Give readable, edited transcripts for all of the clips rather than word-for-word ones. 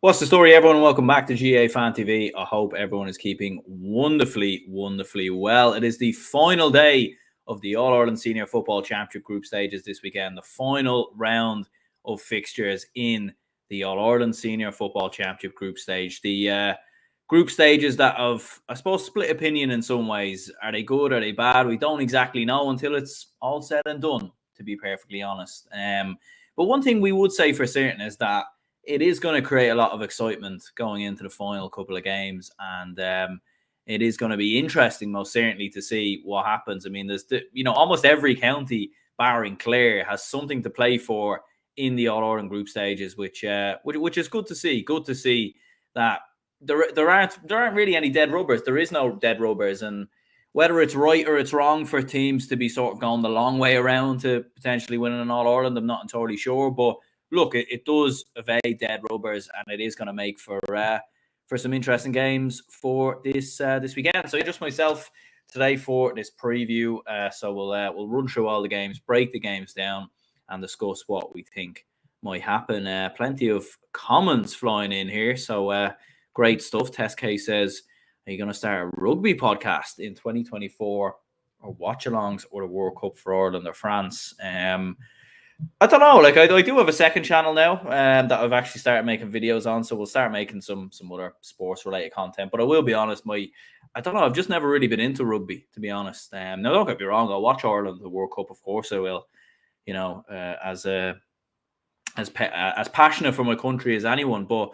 What's the story, everyone? Welcome back to GA Fan TV. I hope everyone is keeping wonderfully well. It is the final day of the All-Ireland Senior Football Championship group stages this weekend, the final round of fixtures in the All-Ireland Senior Football Championship group stage. The group stages that have, I suppose, split opinion in some ways. Are they good? Are they bad? We don't exactly know until it's all said and done, to be perfectly honest. But one thing we would say for certain is that it is going to create a lot of excitement going into the final couple of games, and it is going to be interesting, most certainly, to see what happens. I mean, there's almost every county, barring Clare, has something to play for in the All-Ireland group stages, which is good to see. Good to see that there aren't really any dead rubbers. There is no dead rubbers, and whether it's right or it's wrong for teams to be sort of going the long way around to potentially winning an All-Ireland, I'm not entirely sure, but look, it does evade dead rubbers, and it is going to make for some interesting games for this weekend. So just myself today for this preview. So we'll run through all the games, break the games down, and discuss what we think might happen. Plenty of comments flying in here, so great stuff. Test Case says, "Are you going to start a rugby podcast in 2024, or watch-alongs, or the World Cup for Ireland or France?" I don't know. Like, I do have a second channel now that I've actually started making videos on, so we'll start making some other sports related content. But I will be honest, I don't know. I've just never really been into rugby, to be honest. Now, don't get me wrong. I'll watch Ireland, the World Cup, of course I will. You know, as passionate for my country as anyone. But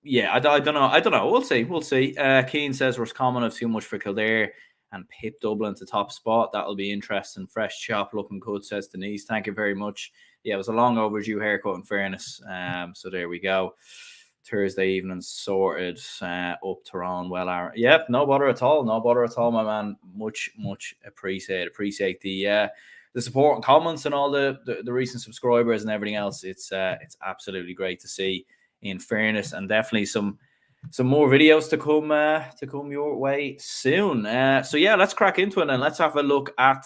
yeah, I don't know. We'll see. Keane says Roscommon have too much for Kildare and Pip Dublin to top spot. That'll be interesting. Fresh chop, looking good, says Denise. Thank you very much. Yeah, it was a long overdue haircut, in fairness. So there we go. Thursday evening sorted. Up Tyrone. Well, Aaron. Yep, no bother at all. No bother at all, my man. Much appreciate the support and comments and all the recent subscribers and everything else. It's absolutely great to see, in fairness, and definitely some more videos to come your way soon. So yeah, let's crack into it and let's have a look at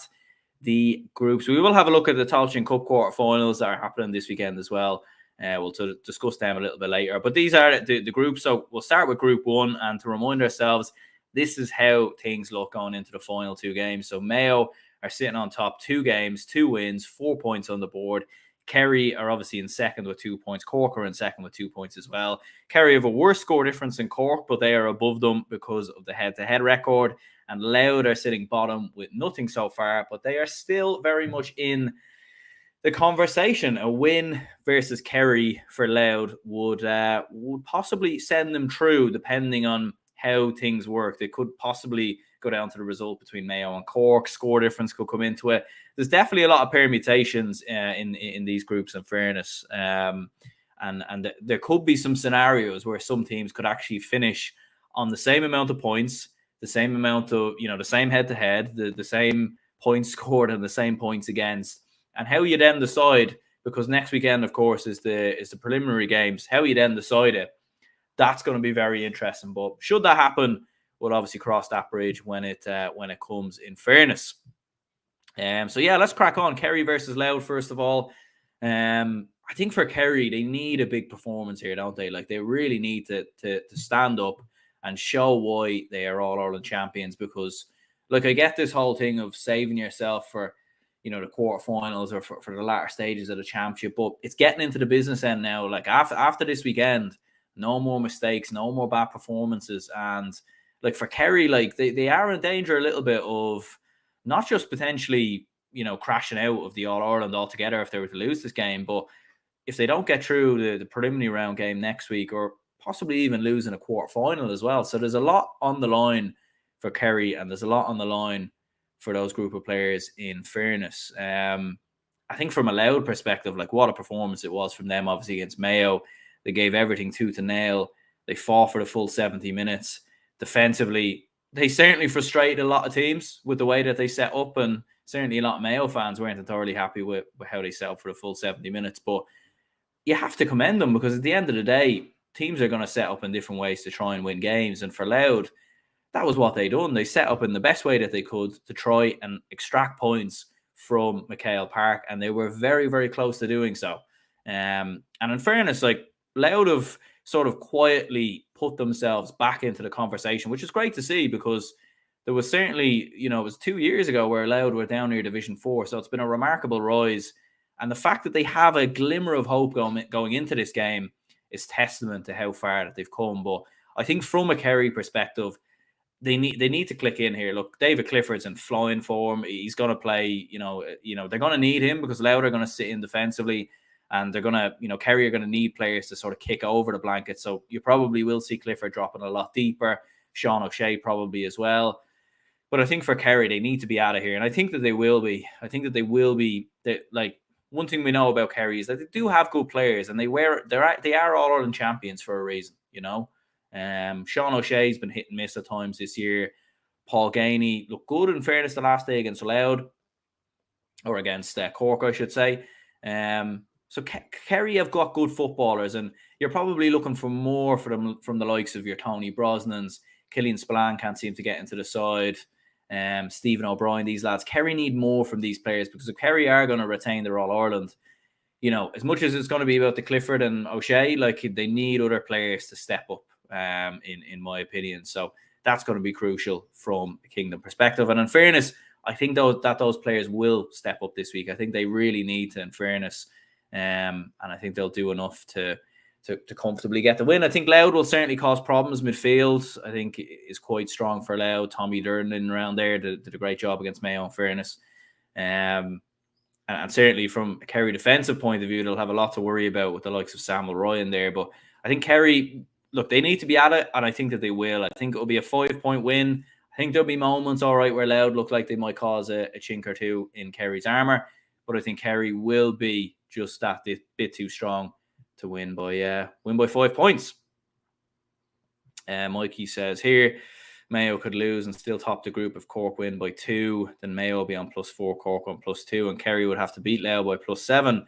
the groups. We will have a look at the Tailteann Cup quarterfinals that are happening this weekend as well. We'll discuss them a little bit later. But these are the groups. So we'll start with Group 1, and to remind ourselves, this is how things look going into the final two games. So Mayo are sitting on top, 2 games, 2 wins, 4 points on the board. Kerry are obviously in second with 2 points. Cork are in second with 2 points as well. Kerry have a worse score difference than Cork, but they are above them because of the head-to-head record. And Louth are sitting bottom with nothing so far, but they are still very much in the conversation. A win versus Kerry for Louth would possibly send them through, depending on how things work. They could possibly go down to the result between Mayo and Cork. Score difference could come into it. There's definitely a lot of permutations in these groups, in fairness. And there could be some scenarios where some teams could actually finish on the same amount of points, the same amount of, the same head-to-head, the same points scored and the same points against. And how you then decide, because next weekend, of course, is the preliminary games, how you then decide it, that's going to be very interesting. But should that happen, we'll obviously cross that bridge when it comes, in fairness. So yeah, let's crack on. Kerry versus Louth, first of all. I think for Kerry, they need a big performance here, don't they? Like, they really need to stand up and show why they are All-Ireland champions, because, look, I get this whole thing of saving yourself for, the quarterfinals or for the latter stages of the championship, but it's getting into the business end now. Like, after this weekend, no more mistakes, no more bad performances. And like, for Kerry, like, they are in danger a little bit of not just potentially, crashing out of the All-Ireland altogether if they were to lose this game, but if they don't get through the preliminary round game next week, or possibly even losing a quarter-final as well. So there's a lot on the line for Kerry, and there's a lot on the line for those group of players, in fairness. I think from a Louth perspective, like, what a performance it was from them, obviously, against Mayo. They gave everything tooth and nail. They fought for the full 70 minutes. Defensively, they certainly frustrated a lot of teams with the way that they set up, and certainly a lot of Mayo fans weren't entirely happy with how they set up for the full 70 minutes. But you have to commend them, because at the end of the day, teams are going to set up in different ways to try and win games. And for Louth, that was what they done. They set up in the best way that they could to try and extract points from McHale Park, and they were very, very close to doing so. And in fairness, like, Louth have sort of quietly put themselves back into the conversation, which is great to see, because there was certainly, it was 2 years ago where Louth were down near Division 4. So it's been a remarkable rise. And the fact that they have a glimmer of hope going into this game is testament to how far that they've come. But I think from a Kerry perspective, they need to click in here. Look, David Clifford's in flying form. He's going to play, they're going to need him, because Louth are going to sit in defensively, and they're going to, Kerry are going to need players to sort of kick over the blanket. So you probably will see Clifford dropping a lot deeper. Sean O'Shea probably as well. But I think for Kerry, they need to be out of here. And I think that they will be. Like, one thing we know about Kerry is that they do have good players, and they are All-Ireland champions for a reason, Sean O'Shea's been hit and miss at times this year. Paul Gainey looked good, in fairness, the last day against Louth, or against Cork, I should say. So Kerry have got good footballers, and you're probably looking for more from the likes of your Tony Brosnans. Killian Spillane can't seem to get into the side. Stephen O'Brien, these lads. Kerry need more from these players, because if Kerry are going to retain their All-Ireland, as much as it's going to be about the Clifford and O'Shea, like, they need other players to step up, in my opinion. So that's going to be crucial from a Kingdom perspective. And in fairness, I think those players will step up this week. I think they really need to, in fairness. And I think they'll do enough to comfortably get the win. I think Louth will certainly cause problems midfield. I think is quite strong for Louth. Tommy Durnan around there did a great job against Mayo, in fairness. And certainly from a Kerry defensive point of view, they'll have a lot to worry about with the likes of Samuel Ryan there. But I think Kerry, look, they need to be at it, and I think that they will. I think it'll be a 5-point win. I think there'll be moments, all right, where Louth look like they might cause a chink or two in Kerry's armour. But I think Kerry will be just that bit too strong to win by 5 points. Mikey says here, Mayo could lose and still top the group if Cork win by 2. Then Mayo will be on +4, Cork on +2, and Kerry would have to beat Louth by +7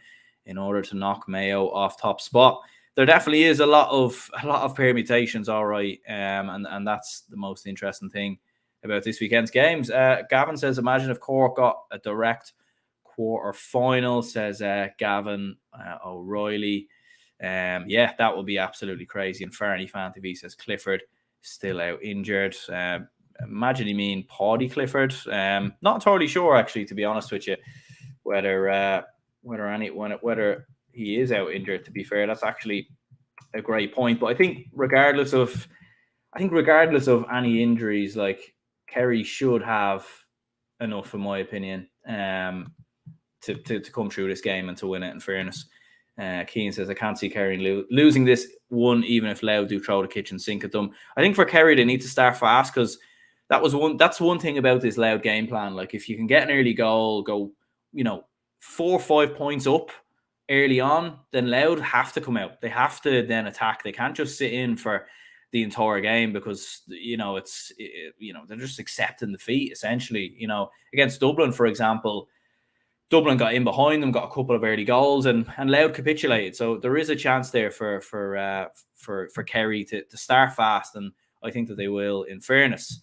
in order to knock Mayo off top spot. There definitely is a lot of permutations, all right, and that's the most interesting thing about this weekend's games. Gavin says, imagine if Cork got a direct quarter final, says Gavin O'Reilly. That would be absolutely crazy. And Farney Fan TV says Clifford still out injured. Imagine you mean Paddy Clifford. Not entirely sure, actually, to be honest with you, whether he is out injured. To be fair, that's actually a great point. But I think regardless of any injuries, like, Kerry should have enough, in my opinion, to come through this game and to win it, in fairness. Keane says, I can't see Kerry losing this one, even if Louth do throw the kitchen sink at them. I think for Kerry, they need to start fast, because that's one thing about this Louth game plan. Like, if you can get an early goal, go 4 or 5 points up early on, then Louth have to come out. They have to then attack. They can't just sit in for the entire game, because they're just accepting defeat, essentially. Against Dublin, for example, Dublin got in behind them, got a couple of early goals, and Louth capitulated. So there is a chance there for Kerry to start fast, and I think that they will, in fairness.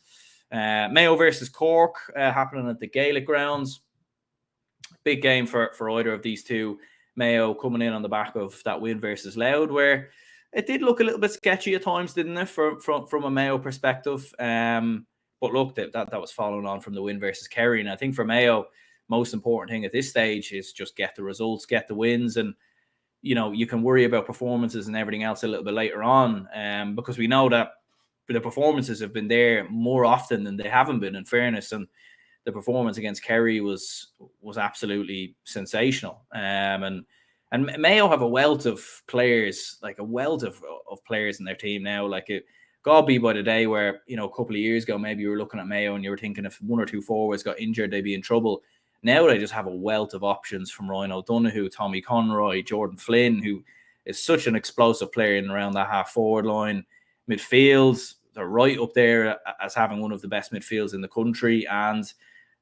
Mayo versus Cork happening at the Gaelic grounds. Big game for either of these two. Mayo coming in on the back of that win versus Louth, where it did look a little bit sketchy at times, didn't it, from a Mayo perspective? But look, that was following on from the win versus Kerry. And I think for Mayo, most important thing at this stage is just get the results, get the wins, and you can worry about performances and everything else a little bit later on, because we know that the performances have been there more often than they haven't been, in fairness. And the performance against Kerry was absolutely sensational. And And Mayo have a wealth of players, like a wealth of players in their team now. Like it got be by the day where, a couple of years ago, maybe you were looking at Mayo and you were thinking if one or two forwards got injured, they'd be in trouble. Now they just have a wealth of options from Ryan O'Donoghue, Tommy Conroy, Jordan Flynn, who is such an explosive player in around that half forward line. Midfields, they're right up there as having one of the best midfields in the country. And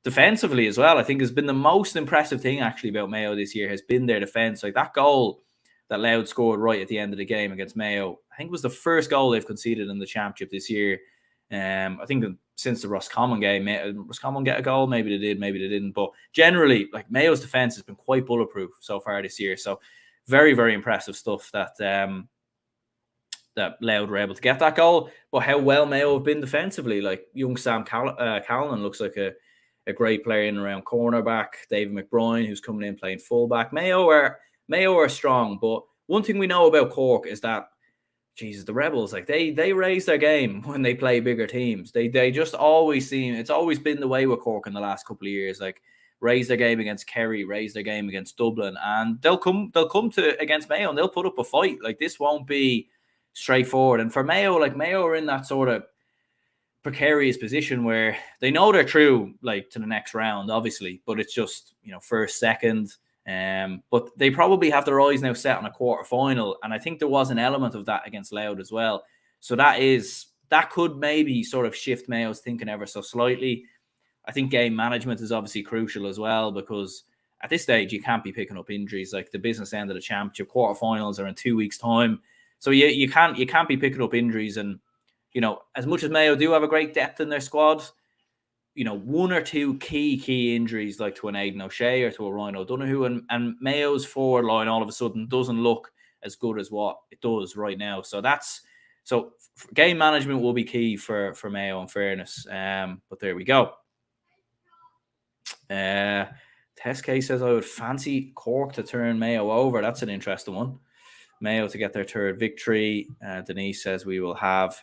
defensively as well, I think has been the most impressive thing actually about Mayo this year has been their defense. Like that goal that Louth scored right at the end of the game against Mayo, I think was the first goal they've conceded in the championship this year. I think since the Roscommon game, Roscommon get a goal? Maybe they did, maybe they didn't. But generally, like Mayo's defense has been quite bulletproof so far this year. So very, very impressive stuff that that Louth were able to get that goal. But how well Mayo have been defensively, like young Sam Callan looks like a great player in and around cornerback. David McBride, who's coming in playing fullback. Mayo are strong, but one thing we know about Cork is that, Jesus, the Rebels, like they raise their game when they play bigger teams. They just always seem, it's always been the way with Cork in the last couple of years. Like raise their game against Kerry, raise their game against Dublin, and they'll come to against Mayo and they'll put up a fight. Like this won't be straightforward. And for Mayo, like Mayo are in that sort of precarious position where they know they're through like to the next round, obviously, but it's just first, second. But they probably have their eyes now set on a quarter final, and I think there was an element of that against Louth as well. So that could maybe sort of shift Mayo's thinking ever so slightly. I think game management is obviously crucial as well, because at this stage you can't be picking up injuries. Like the business end of the championship, quarterfinals are in 2 weeks' time, so you can't be picking up injuries. And as much as Mayo do have a great depth in their squad, one or two key injuries, like to an Aidan O'Shea or to a Ryan O'Donoghue, and Mayo's forward line all of a sudden doesn't look as good as what it does right now. So game management will be key for Mayo, in fairness. But there we go. Test case says I would fancy Cork to turn Mayo over. That's an interesting one. Mayo to get their third victory. Denise says we will have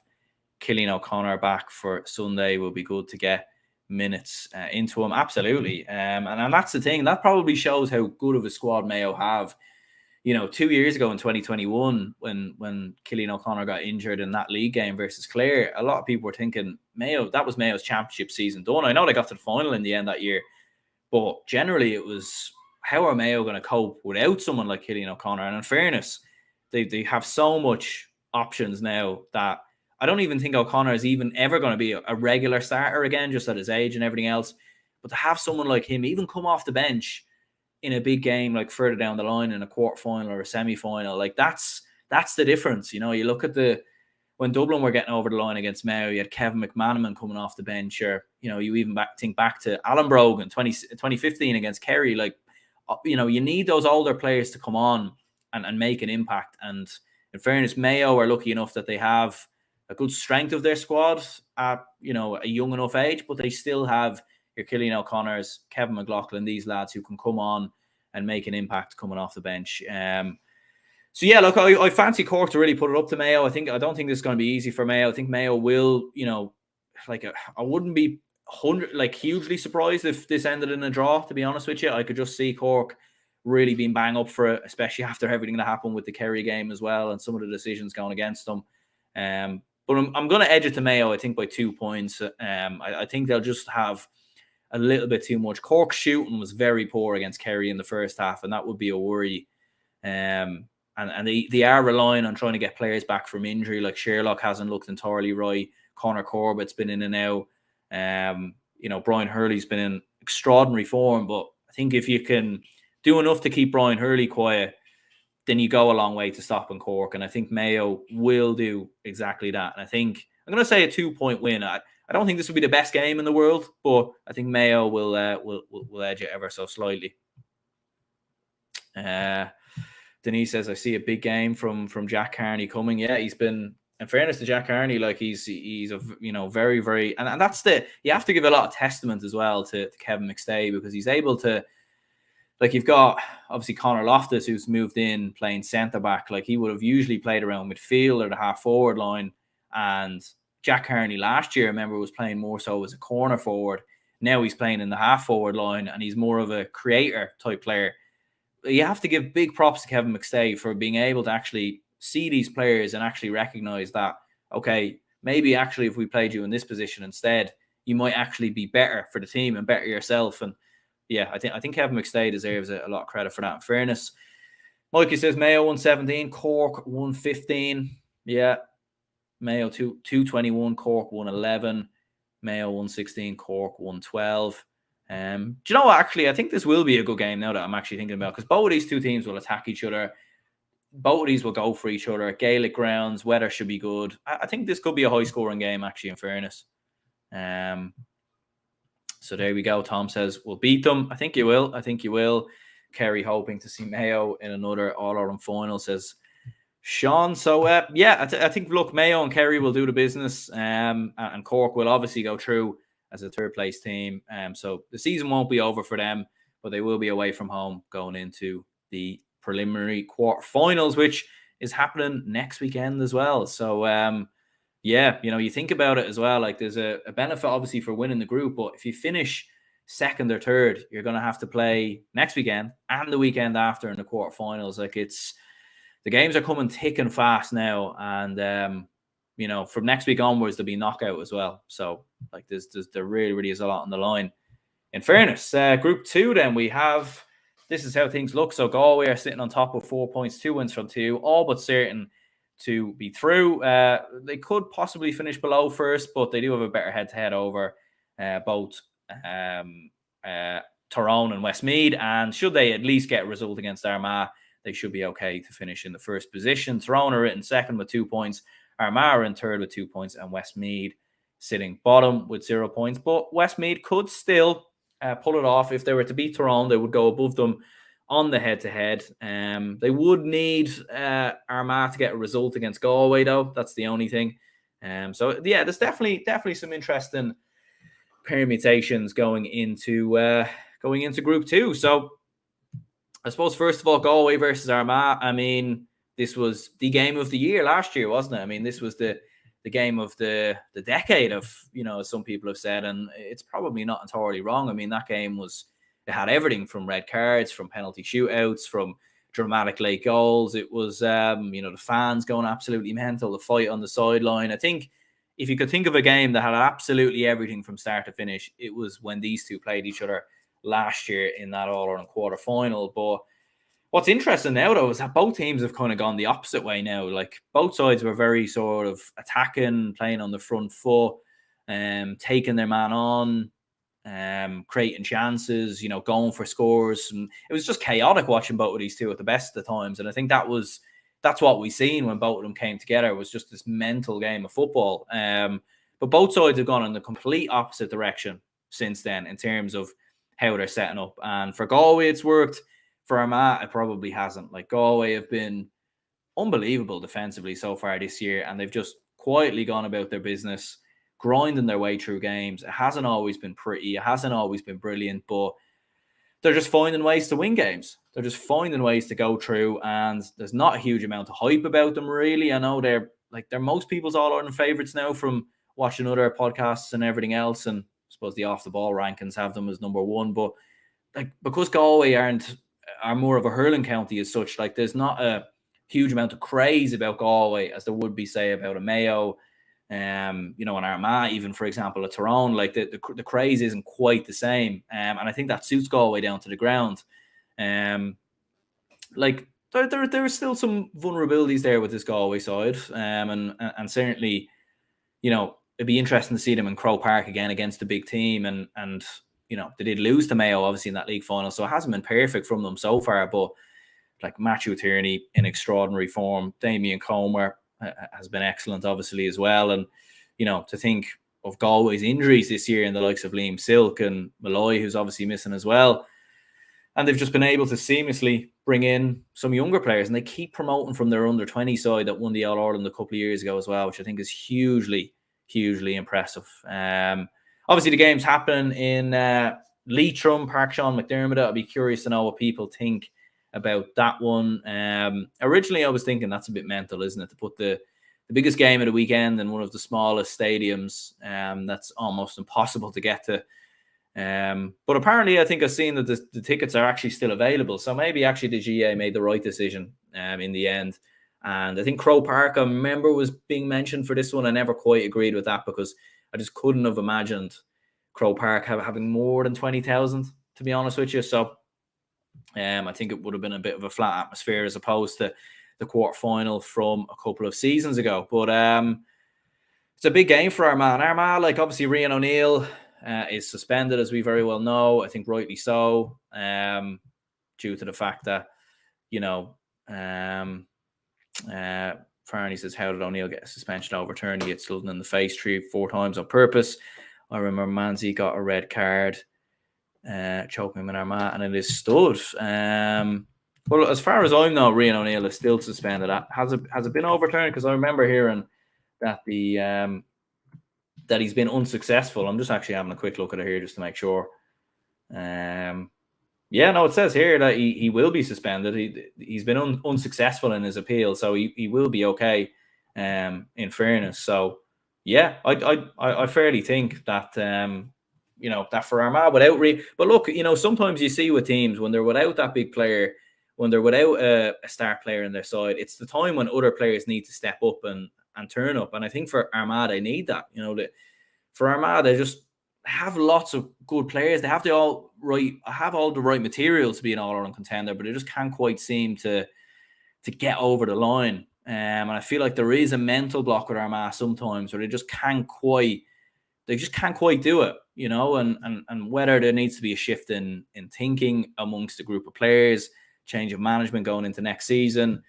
Cillian O'Connor back for Sunday. Will be good to get minutes into him. Absolutely. And that's the thing. That probably shows how good of a squad Mayo have. 2 years ago in 2021, when Cillian O'Connor got injured in that league game versus Clare, a lot of people were thinking that was Mayo's championship season done. I know they got to the final in the end that year, but generally it was, how are Mayo going to cope without someone like Cillian O'Connor? And in fairness, they have so much options now that I don't even think O'Connor is even ever going to be a regular starter again, just at his age and everything else. But to have someone like him even come off the bench in a big game, like further down the line in a quarterfinal or a semi-final, like that's the difference. You look at when Dublin were getting over the line against Mayo, you had Kevin McManaman coming off the bench, or you even think back to Alan Brogan 2015 against Kerry. Like you need those older players to come on and make an impact. And in fairness, Mayo are lucky enough that they have a good strength of their squad at a young enough age, but they still have your Cillian O'Connors, Kevin McLaughlin, these lads who can come on and make an impact coming off the bench. So yeah, look, I fancy Cork to really put it up to Mayo. I don't think this is going to be easy for Mayo. I think Mayo will, I wouldn't be hugely surprised if this ended in a draw, to be honest with you. I could just see Cork really being bang up for it, especially after everything that happened with the Kerry game as well and some of the decisions going against them. But I'm going to edge it to Mayo, I think, by 2 points. I think they'll just have a little bit too much. Cork's shooting was very poor against Kerry in the first half, and that would be a worry. And they are relying on trying to get players back from injury. Like Sherlock hasn't looked entirely right. Connor Corbett's been in and out. Brian Hurley's been in extraordinary form. But I think if you can do enough to keep Brian Hurley quiet, then you go a long way to stopping Cork. And I think Mayo will do exactly that. And I think I'm going to say a 2-point win. I don't think this will be the best game in the world, but I think Mayo will edge it ever so slightly. Denise says, I see a big game from Jack Carney coming. Yeah, he's been, in fairness to Jack Carney, like he's a very, very, and that's you have to give a lot of testament as well to Kevin McStay, because he's able to, like, you've got obviously Conor Loftus, who's moved in playing centre back. Like he would have usually played around midfield or the half forward line, and Jack Carney last year, I remember, was playing more so as a corner forward. Now he's playing in the half forward line, and he's more of a creator type player. you have to give big props to Kevin McStay for being able to actually see these players and actually recognize that, okay, maybe actually if we played you in this position instead, you might actually be better for the team and better yourself. And yeah, I think Kevin McStay deserves a lot of credit for that. In fairness, Mikey says Mayo 117, Cork 115. Yeah, Mayo 221, Cork 111, Mayo 116, Cork 112. Do you know what? Actually, I think this will be a good game now that I'm actually thinking about, because both of these two teams will attack each other. Both of these will go for each other. Gaelic grounds, weather should be good. I think this could be a high scoring game, actually, in fairness. So there we go. Tom says we'll beat them. I think you will. I think you will. Kerry hoping to see Mayo in another All-Ireland final, says Sean. So yeah, I think, look, Mayo and Kerry will do the business, and Cork will obviously go through as a third place team. So the season won't be over for them, but they will be away from home going into the preliminary quarterfinals, which is happening next weekend as well. So yeah, you think about it as well. Like, there's a benefit obviously for winning the group, but if you finish second or third, you're going to have to play next weekend and the weekend after in the quarterfinals. Like, the games are coming thick and fast now, and from next week onwards there'll be knockout as well. So like, there really is a lot on the line. In fairness, Group 2, then we have. This is how things look. So Galway are sitting on top with 4 points, 2 wins from 2, all but certain to be through. They could possibly finish below first, but they do have a better head-to-head over both Tyrone and Westmeath. And should they at least get a result against Armagh, they should be okay to finish in the first position. Tyrone are in second with 2 points. Armagh are in third with 2 points. And Westmeath sitting bottom with 0 points. But Westmeath could still pull it off. If they were to beat Tyrone, they would go above them on the head-to-head. They would need Armagh to get a result against Galway, though. That's the only thing. So yeah, there's definitely some interesting permutations going into Group 2. So I suppose, first of all, Galway versus Armagh. I mean, this was the game of the year last year, wasn't it? I mean, this was the game of the decade, as some people have said, and it's probably not entirely wrong. I mean, that game it had everything from red cards, from penalty shootouts, from dramatic late goals. It was, the fans going absolutely mental, the fight on the sideline. I think if you could think of a game that had absolutely everything from start to finish, it was when these two played each other last year in that All-Ireland quarter-final. But what's interesting now, though, is that both teams have kind of gone the opposite way now. Like, both sides were very sort of attacking, playing on the front foot, taking their man on, creating chances, going for scores. And it was just chaotic watching both of these two at the best of the times. And I think that's what we seen when both of them came together. It was just this mental game of football. But both sides have gone in the complete opposite direction since then in terms of how they're setting up. And for Galway, it's worked. For Armagh, it probably hasn't. Like, Galway have been unbelievable defensively so far this year, and they've just quietly gone about their business, grinding their way through games. It hasn't always been pretty. It hasn't always been brilliant, but they're just finding ways to win games. They're just finding ways to go through, and there's not a huge amount of hype about them, really. I know they're most people's All-Ireland favourites now from watching other podcasts and everything else, and I suppose the off-the-ball rankings have them as number 1, but because Galway are more of a hurling county as such, there's not a huge amount of craze about Galway as there would be, say, about a Mayo, an Armagh, even, for example, a Tyrone. The craze isn't quite the same, and I think that suits Galway down to the ground. There are still some vulnerabilities there with this Galway side, and certainly, it'd be interesting to see them in Croke Park again against a big team, and they did lose to Mayo, obviously, in that league final, so it hasn't been perfect from them so far, but Matthew Tierney in extraordinary form, Damien Comer has been excellent, obviously, as well, and, to think of Galway's injuries this year in the likes of Liam Silk and Malloy, who's obviously missing as well, and they've just been able to seamlessly bring in some younger players, and they keep promoting from their under-20 side that won the All-Ireland a couple of years ago as well, which I think is hugely, hugely impressive. Obviously, the game's happening in Leitrim, Park Sean McDermott. I'll be curious to know what people think about that one. Originally, I was thinking that's a bit mental, isn't it, to put the biggest game of the weekend in one of the smallest stadiums that's almost impossible to get to. But apparently, I think I've seen that the tickets are actually still available. So maybe actually the GA made the right decision in the end. And I think Croke Park, I remember, was being mentioned for this one. I never quite agreed with that because I just couldn't have imagined Croke Park having more than 20,000, to be honest with you. So I think it would have been a bit of a flat atmosphere as opposed to the quarterfinal from a couple of seasons ago. But it's a big game for Armagh. Armagh, like obviously Rian O'Neill is suspended, as we very well know. I think rightly so, due to the fact that, you know, Farney says, how did O'Neill get a suspension overturned? He hit Sullivan in the face 3-4 times on purpose. I remember Manzi got a red card, choking him in Armagh, and it is stood. Well, as far as I know, Rian O'Neill is still suspended. Has it been overturned? Because I remember hearing that that he's been unsuccessful. I'm just actually having a quick look at it here just to make sure. Yeah, no, it says here that he will be suspended. He's been unsuccessful in his appeal, so he will be okay. In fairness, so yeah, I fairly think that that for Armagh without but look, sometimes you see with teams when they're without that big player, when they're without a star player in their side, it's the time when other players need to step up and turn up. And I think for Armagh they need that. For Armagh they just have lots of good players. They have all the right materials to be an all-around contender, but they just can't quite seem to get over the line. And I feel like there is a mental block with Armagh sometimes where they just can't quite do it, and whether there needs to be a shift in thinking amongst the group of players, change of management going into next season.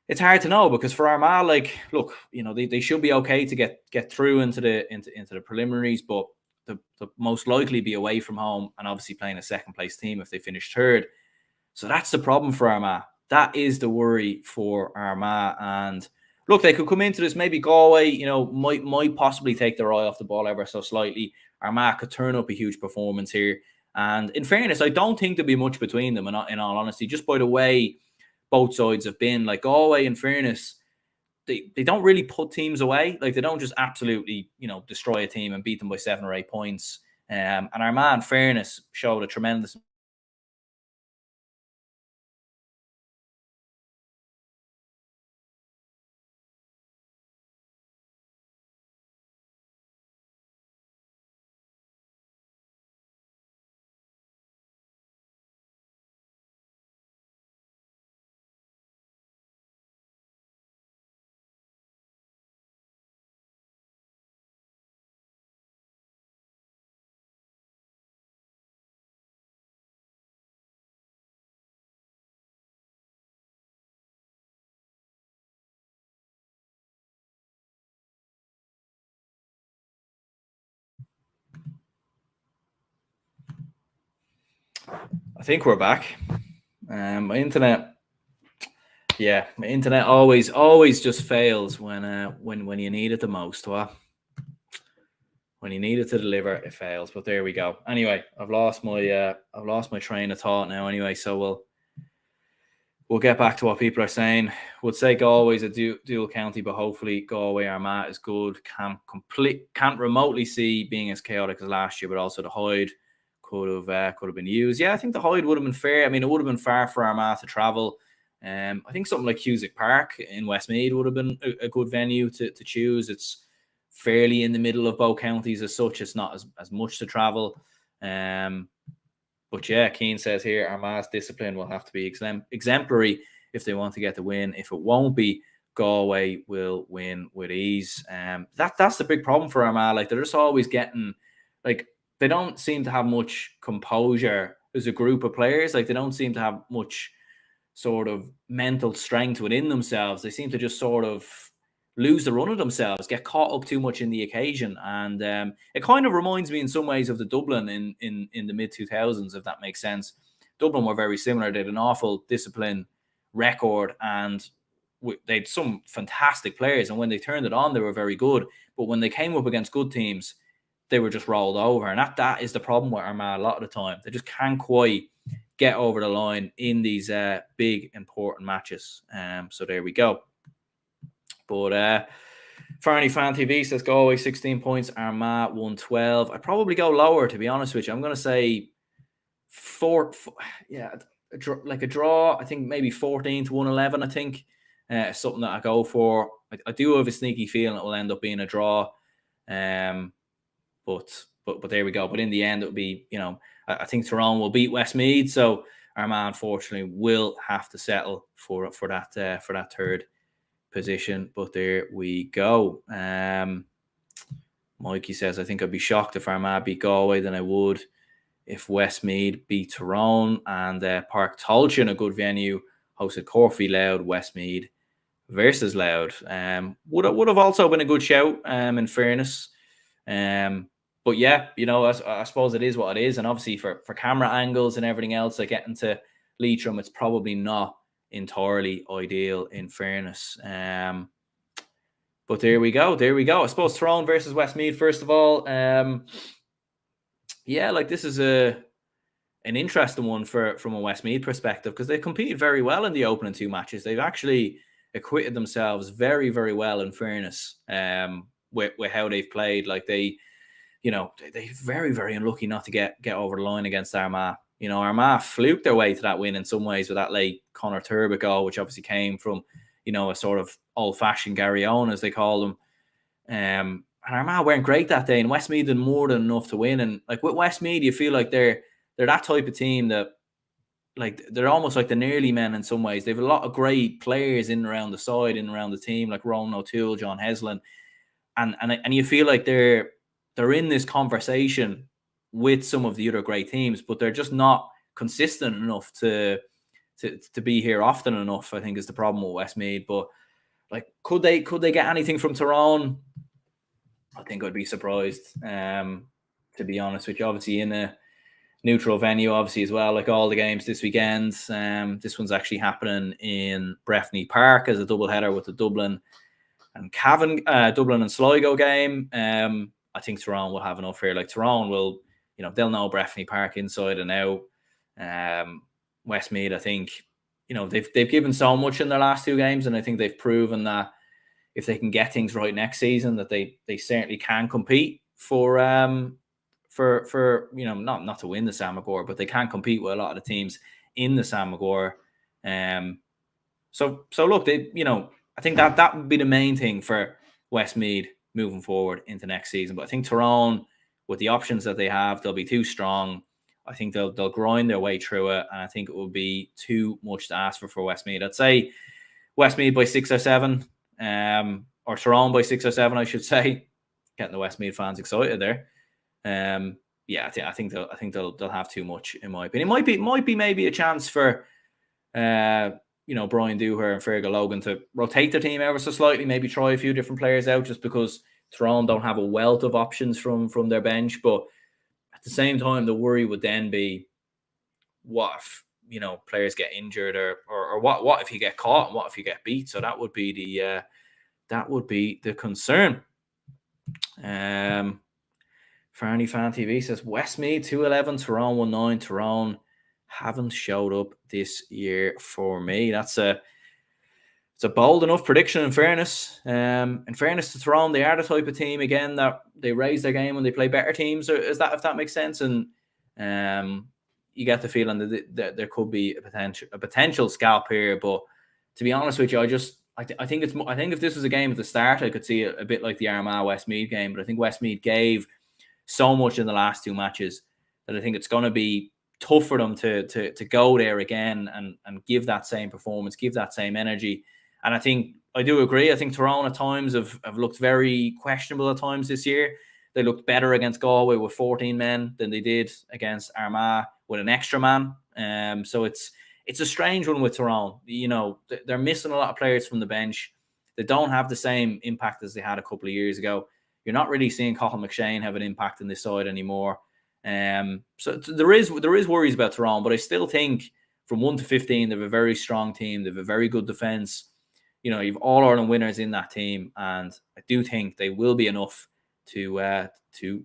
It's hard to know because for Armagh, like, look, they should be okay to get through into the preliminaries, but they'll most likely be away from home and obviously playing a second place team if they finish third. So that's the problem for Armagh. That is the worry for Armagh. And look, they could come into this, maybe Galway, might possibly take their eye off the ball ever so slightly. Armagh could turn up a huge performance here. And in fairness, I don't think there'll be much between them, in all honesty, just by the way both sides have been. Like Galway, in fairness, they don't really put teams away. Like they don't just absolutely, destroy a team and beat them by 7 or 8 points. And Armagh, in fairness, showed a tremendous. I think we're back. My internet always just fails when you need it the most. When you need it to deliver, it fails. But there we go. Anyway, I've lost my train of thought now. Anyway, so we'll get back to what people are saying. Would say Galway's a dual county, but hopefully Galway Armagh is good. Can't remotely see being as chaotic as last year, but also the Hyde could have been used. Yeah, I think the Hyde would have been fair. I mean, it would have been far for Armagh to travel. I think something like Cusack Park in Westmeath would have been a good venue to choose. It's fairly in the middle of both counties as such. It's not as much to travel. But yeah, Keane says here, Armagh's discipline will have to be exemplary if they want to get the win. If it won't be, Galway will win with ease. That's the big problem for Armagh. Like they're just always getting, like they don't seem to have much composure as a group of players. Like they don't seem to have much sort of mental strength within themselves. They seem to just sort of lose the run of themselves, get caught up too much in the occasion. And it kind of reminds me in some ways of the Dublin in the mid-2000s, if that makes sense. Dublin were very similar. They had an awful discipline record and they had some fantastic players. And when they turned it on, they were very good. But when they came up against good teams, they were just rolled over. And that is the problem with Armagh a lot of the time. They just can't quite get over the line in these big, important matches. So there we go. But Farney Fan TV says Galway 16 points, Armagh 112. I'd probably go lower, to be honest with you. I'm going to say four, yeah, like a draw. I think maybe 14 to 111. I think something that I go for. I do have a sneaky feeling it will end up being a draw. But there we go. But in the end, it'll be, I think Tyrone will beat Westmeath, so Armagh unfortunately will have to settle for that third position. But there we go. Mikey says, I think I'd be shocked if Armagh beat Galway than I would if Westmeath beat Tyrone. And Park Tailteann, a good venue, hosted Corfee Loud, Westmeath versus Loud. Would have also been a good shout, in fairness. But yeah, I suppose it is what it is. And obviously for camera angles and everything else, like getting to Leitrim, it's probably not entirely ideal, in fairness. But there we go. I suppose Tyrone versus Westmeath, first of all. Yeah, like this is an interesting one from a Westmeath perspective, because they competed very well in the opening two matches. They've actually acquitted themselves very, very well, in fairness, with how they've played. Like they're very, very unlucky not to get over the line against Armagh. Armagh fluked their way to that win in some ways with that late Conor Turbitt goal, which obviously came from, a sort of old-fashioned Gary Owen, as they call them. And Armagh weren't great that day, and Westmeath did more than enough to win. And like with Westmeath, you feel like they're that type of team that, like, they're almost like the nearly men in some ways. They have a lot of great players in and around the side, in and around the team, like Ronan O'Toole, John Heslin, and you feel like they're in this conversation with some of the other great teams, but they're just not consistent enough to be here often enough, I think, is the problem with Westmeath. But like, could they get anything from Tyrone? I think I'd be surprised, to be honest with you. Obviously in a neutral venue, obviously, as well, like all the games this weekend. This one's actually happening in Breffni Park as a doubleheader with the Dublin and Sligo game. I think Tyrone will have enough here. Like Tyrone will, they'll know Breffni Park inside and out. Westmeath, I think, they've given so much in their last two games, and I think they've proven that if they can get things right next season, that they certainly can compete for not to win the Sam Magor, but they can compete with a lot of the teams in the Sam Magor. So look, I think that would be the main thing for Westmeath moving forward into next season. But I think Tyrone, with the options that they have, they'll be too strong. I think they'll grind their way through it, and I think it will be too much to ask for Westmeath. I'd say Westmeath by 6 or 7, or Tyrone by 6 or 7, I should say. Getting the Westmeath fans excited there. Yeah, I think they'll have too much, in my opinion. It might be maybe a chance for Brian Dooher and Fergal Logan to rotate their team ever so slightly, maybe try a few different players out, just because Tyrone don't have a wealth of options from their bench. But at the same time, the worry would then be, what if players get injured, or what if you get caught, and what if you get beat? So that would be the concern. Farney Fan TV says Westmeath 211, Tyrone 19. Tyrone haven't showed up this year for me. It's a bold enough prediction, in fairness. In fairness to Tyrone, they are the type of team, again, that they raise their game when they play better teams. If that makes sense? And you get the feeling that there could be a potential scalp here. But to be honest with you, I think if this was a game at the start, I could see it a bit like the Armagh Westmeath game. But I think Westmeath gave so much in the last two matches that I think it's going to be tough for them to go there again and give that same performance, give that same energy. And I do agree. I think Tyrone at times have looked very questionable at times this year. They looked better against Galway with 14 men than they did against Armagh with an extra man. So it's a strange one with Tyrone. They're missing a lot of players from the bench. They don't have the same impact as they had a couple of years ago. You're not really seeing Cathal McShane have an impact in this side anymore. So there is worries about Tyrone, but I still think from 1 to 15, they have a very strong team. They have a very good defence. You've all Ireland winners in that team, and I do think they will be enough to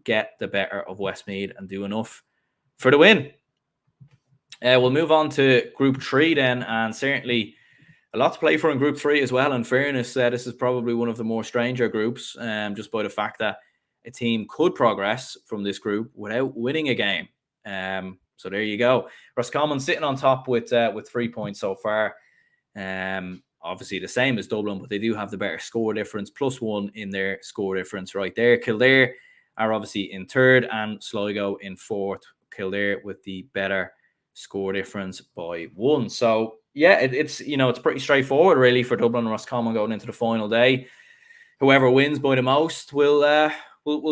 get the better of Westmeath and do enough for the win. We'll move on to Group 3 then, and certainly A lot to play for in Group 3 as well. In fairness, this is probably one of the more stranger groups, just by the fact that a team could progress from this group without winning a game. So there you go. Roscommon sitting on top with 3 points so far. Obviously the same as Dublin, but they do have the better score difference, +1 in their score difference right there. Kildare are obviously in third and Sligo in fourth. Kildare with the better score difference by 1. So yeah, it's it's pretty straightforward really for Dublin and Roscommon going into the final day. Whoever wins by the most will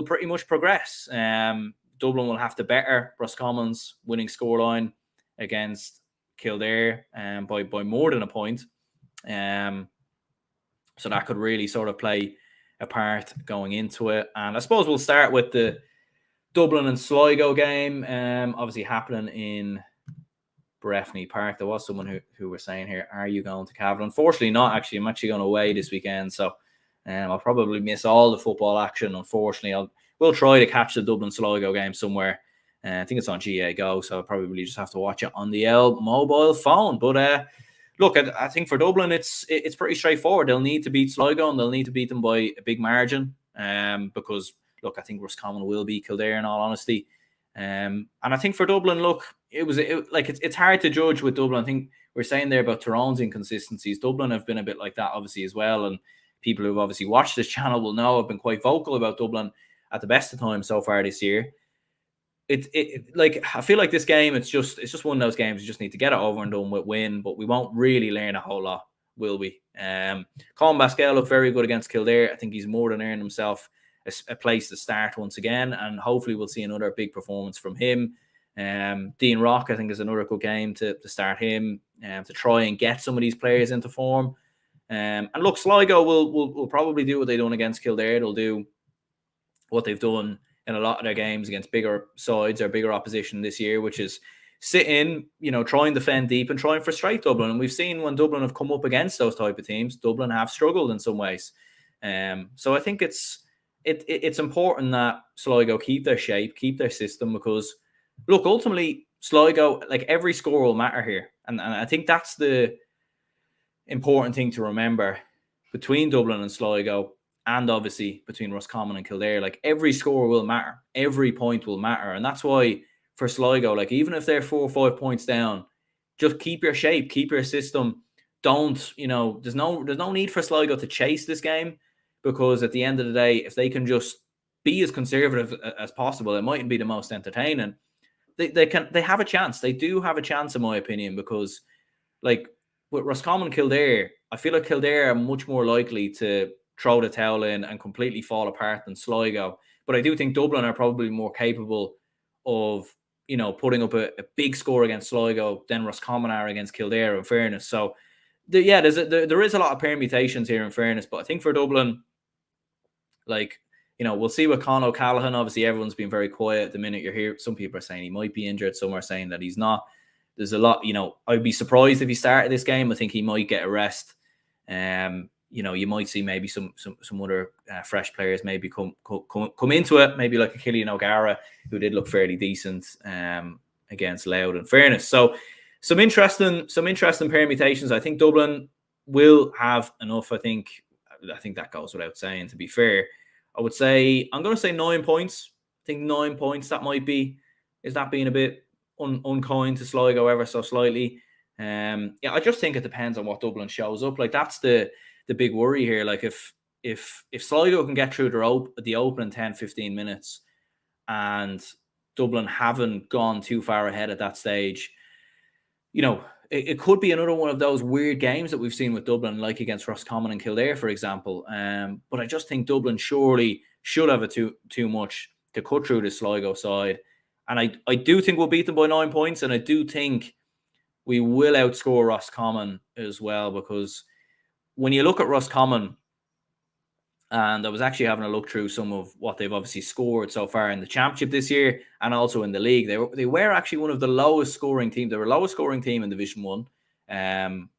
pretty much progress. Dublin will have to better Roscommon's winning scoreline against Kildare by more than a point. So that could really sort of play a part going into it. And I suppose we'll start with the Dublin and Sligo game, obviously happening in Breffni Park. There was someone who was saying here, are you going to Cavan? Unfortunately not, actually. I'm actually going away this weekend, so I'll probably miss all the football action. Unfortunately, we'll try to catch the Dublin Sligo game somewhere. I think it's on GA Go, so I'll probably just have to watch it on the mobile phone. But look, I think for Dublin, it's pretty straightforward. They'll need to beat Sligo, and they'll need to beat them by a big margin. Because look, I think Roscommon will beat Kildare in all honesty. And I think for Dublin, look, it's hard to judge with Dublin. I think we're saying there about Tyrone's inconsistencies. Dublin have been a bit like that, obviously, as well. And people who've obviously watched this channel will know I've been quite vocal about Dublin at the best of times so far this year. I feel like this game, it's just one of those games you just need to get it over and done with, win, but we won't really learn a whole lot, will we? Colin Basquel looked very good against Kildare. I think he's more than earned himself a place to start once again, and hopefully we'll see another big performance from him. Dean Rock, I think, is another good game to start him, to try and get some of these players into form. And look, Sligo will probably do what they've done against Kildare. They'll do what they've done in a lot of their games against bigger sides or bigger opposition this year, which is sit in, try and defend deep and try and frustrate Dublin. And we've seen when Dublin have come up against those type of teams, Dublin have struggled in some ways. So I think it's important that Sligo keep their shape, keep their system, because look, ultimately Sligo, like, every score will matter here. And I think that's the important thing to remember between Dublin and Sligo, and obviously between Roscommon and Kildare. Like, every score will matter, every point will matter. And that's why for Sligo, like, even if they're 4 or 5 points down, just keep your shape, keep your system. Don't, there's no need for Sligo to chase this game, because at the end of the day, if they can just be as conservative as possible, it mightn't be the most entertaining. They have a chance. They do have a chance, in my opinion, because like with Roscommon and Kildare, I feel like Kildare are much more likely to throw the towel in and completely fall apart than Sligo. But I do think Dublin are probably more capable of, putting up a big score against Sligo than Roscommon are against Kildare, in fairness. So, there is a lot of permutations here, in fairness. But I think for Dublin, we'll see with Con O'Callaghan. Obviously, everyone's been very quiet at the minute. You're here. Some people are saying he might be injured. Some are saying that he's not. There's a lot, I'd be surprised if he started this game. I think he might get a rest. You might see maybe some other fresh players maybe come into it. Maybe like a Killian O'Gara, who did look fairly decent against Louth, in fairness. So some interesting permutations. I think Dublin will have enough. I think that goes without saying, to be fair. I would say, I'm going to say 9 points. I think 9 points, is that being a bit unkind to Sligo ever so slightly? I just think it depends on what Dublin shows up. Like, that's the big worry here. Like, if Sligo can get through the opening 10-15 minutes and Dublin haven't gone too far ahead at that stage, it could be another one of those weird games that we've seen with Dublin, like against Roscommon and Kildare, for example. But I just think Dublin surely should have it too much to cut through the Sligo side. And I do think we'll beat them by 9 points. And I do think we will outscore Roscommon as well, because when you look at Roscommon, and I was actually having a look through some of what they've obviously scored so far in the championship this year and also in the league. They were actually one of the lowest scoring teams. They were the lowest scoring team in Division 1.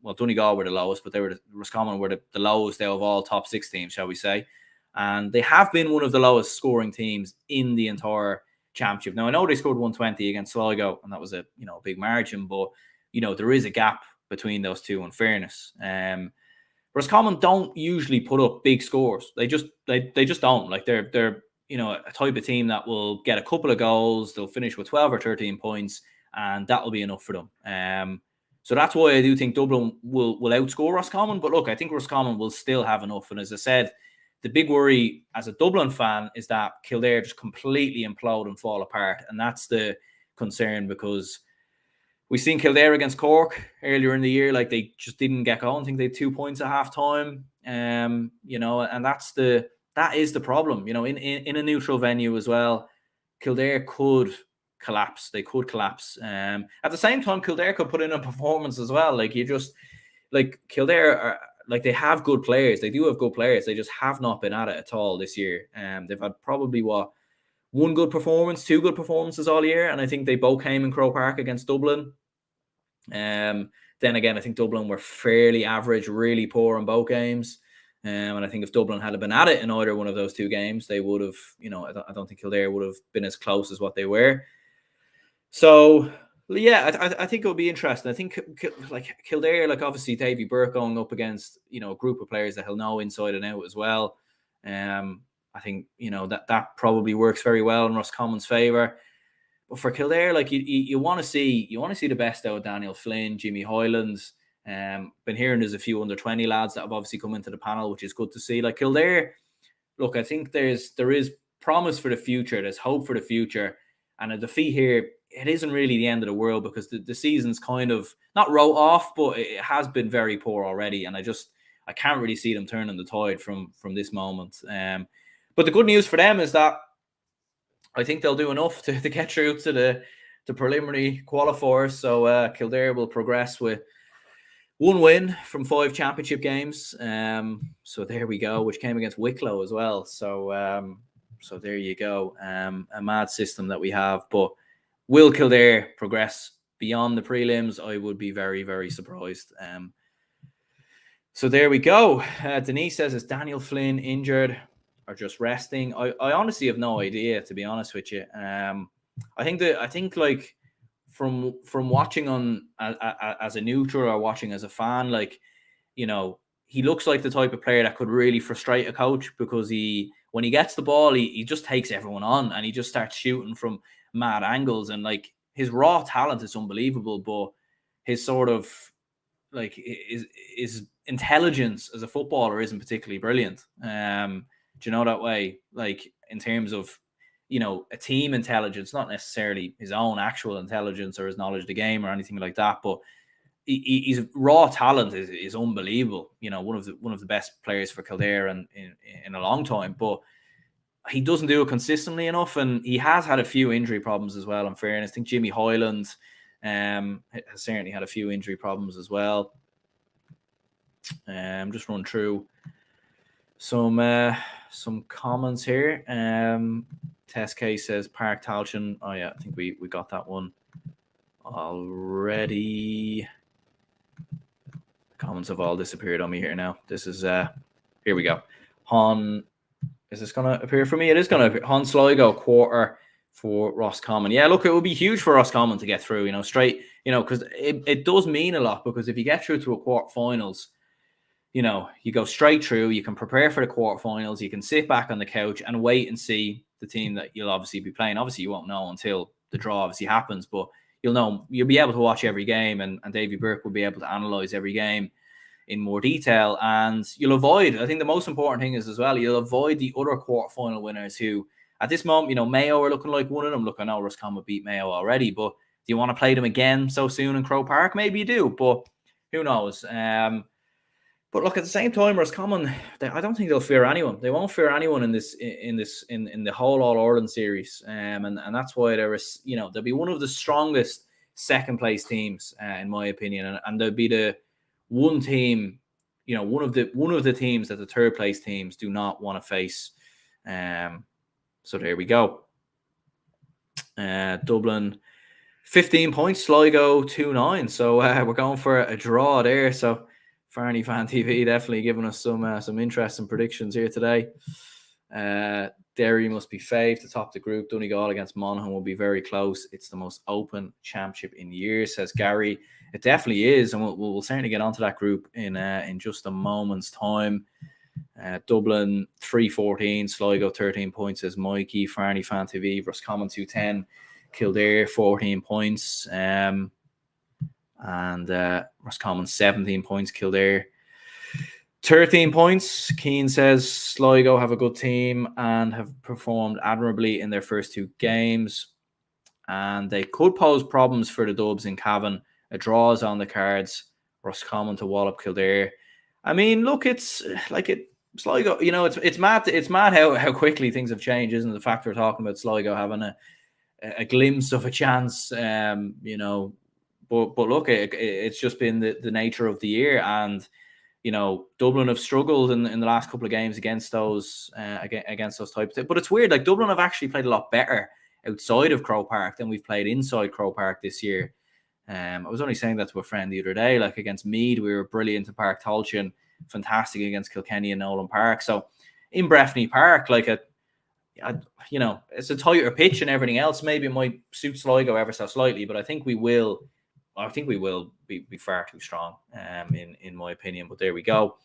Well, Donegal were the lowest, but Roscommon were the lowest out of all top 6 teams, shall we say. And they have been one of the lowest scoring teams in the entire championship. Now, I know they scored 120 against Sligo, and that was a big margin, but there is a gap between those two, in fairness. Roscommon don't usually put up big scores. They just don't. Like they're a type of team that will get a couple of goals. They'll finish with 12 or 13 points, and that will be enough for them. So that's why I do think Dublin will outscore Roscommon. But look, I think Roscommon will still have enough. And as I said, the big worry as a Dublin fan is that Kildare just completely implode and fall apart. And that's the concern, because we've seen Kildare against Cork earlier in the year. Like, they just didn't get going. I think they had 2 points at half time. And that is the problem. In a neutral venue as well, Kildare could collapse. They could collapse. At the same time, Kildare could put in a performance as well. Kildare are, they have good players. They do have good players. They just have not been at it at all this year. They've had probably one good performance, 2 good performances all year, and I think they both came in Croke Park against Dublin. Then again, I think Dublin were fairly average, really poor in both games. And I think if Dublin had been at it in either one of those 2 games, they would have, I don't think Kildare would have been as close as what they were. So, yeah, I think it'll be interesting. I think, Kildare, obviously Davy Burke going up against, a group of players that he'll know inside and out as well. I think, that probably works very well in Roscommon's favour. But for Kildare, you want to see the best out of Daniel Flynn, Jimmy Hoylands. Been hearing there's a few under 20 lads that have obviously come into the panel, which is good to see. Kildare, look, I think there is promise for the future. There's hope for the future, and a defeat here, it isn't really the end of the world, because the season's kind of not wrote off, but it has been very poor already, and I can't really see them turning the tide from this moment. But the good news for them is that I think they'll do enough to get through to the preliminary qualifiers. So Kildare will progress with 1 win from 5 championship games. So there we go, which came against Wicklow as well. So there you go. A mad system that we have. But will Kildare progress beyond the prelims? I would be very, very surprised. So there we go. Denise says, is Daniel Flynn injured or just resting? I honestly have no idea, to be honest with you. I think from watching on as a neutral or watching as a fan, he looks like the type of player that could really frustrate a coach, because when he gets the ball, he just takes everyone on, and he just starts shooting from mad angles, and his raw talent is unbelievable, but his sort of his intelligence as a footballer isn't particularly brilliant. Do you know that way? In terms of, a team intelligence, not necessarily his own actual intelligence or his knowledge of the game or anything like that, but his raw talent is unbelievable. One of the best players for Kildare in a long time, but he doesn't do it consistently enough, and he has had a few injury problems as well. In fairness, I think Jimmy Hoyland has certainly had a few injury problems as well. Just run through some comments here. Test case says Park Tailteann. Oh yeah, I think we got that one already. Comments have all disappeared on me here now. This is here we go. Is this going to appear for me? It is going to appear. Han Sligo quarter for Roscommon. Yeah, look, it would be huge for Roscommon to get through, straight, because it does mean a lot, because if you get through to a quarterfinals, you go straight through, you can prepare for the quarterfinals, you can sit back on the couch and wait and see the team that you'll obviously be playing. Obviously, you won't know until the draw obviously happens, but you'll be able to watch every game, and Davy Burke will be able to analyse every game in more detail, and you'll avoid, I think the most important thing is as well, you'll avoid the other quarterfinal winners who, at this moment, Mayo are looking like one of them. Look, I know Roscommon beat Mayo already, but do you want to play them again so soon in Croke Park? Maybe you do, but who knows? But look, at the same time, Roscommon, I don't think they'll fear anyone. They won't fear anyone in the whole All Ireland series, and that's why they'll be one of the strongest second place teams, in my opinion, and they'll be the one team, one of the teams that the third place teams do not want to face. So there we go. Dublin 15 points, Sligo 2-9. So we're going for a draw there. So Farney Fan TV definitely giving us some interesting predictions here today. Derry must be faved to top the group. Donegal against Monaghan will be very close. It's the most open championship in years, says Gary. It definitely is, and we'll certainly get onto that group in just a moment's time. Dublin 3-14, Sligo 13 points, says Mikey. Farney Fan TV, Roscommon 210, Kildare 14 points, and Roscommon 17 points, Kildare 13 points. Keane says Sligo have a good team and have performed admirably in their first 2 games, and they could pose problems for the Dubs in Cavan. A draw is on the cards. Roscommon to wallop Kildare. I mean, look, it's like Sligo. It's mad. It's mad how quickly things have changed, isn't it? The fact we're talking about Sligo having a glimpse of a chance. But look, it's just been the nature of the year, and Dublin have struggled in the last couple of games against those types. But it's weird. Like, Dublin have actually played a lot better outside of Croke Park than we've played inside Croke Park this year. I was only saying that to a friend the other day. Like, against Meath, we were brilliant in Park Tailteann, fantastic against Kilkenny and Nolan Park. So in Breffni Park, like it's a tighter pitch and everything else. Maybe it might suit Sligo ever so slightly, but I think we will be far too strong, in my opinion. But there we go.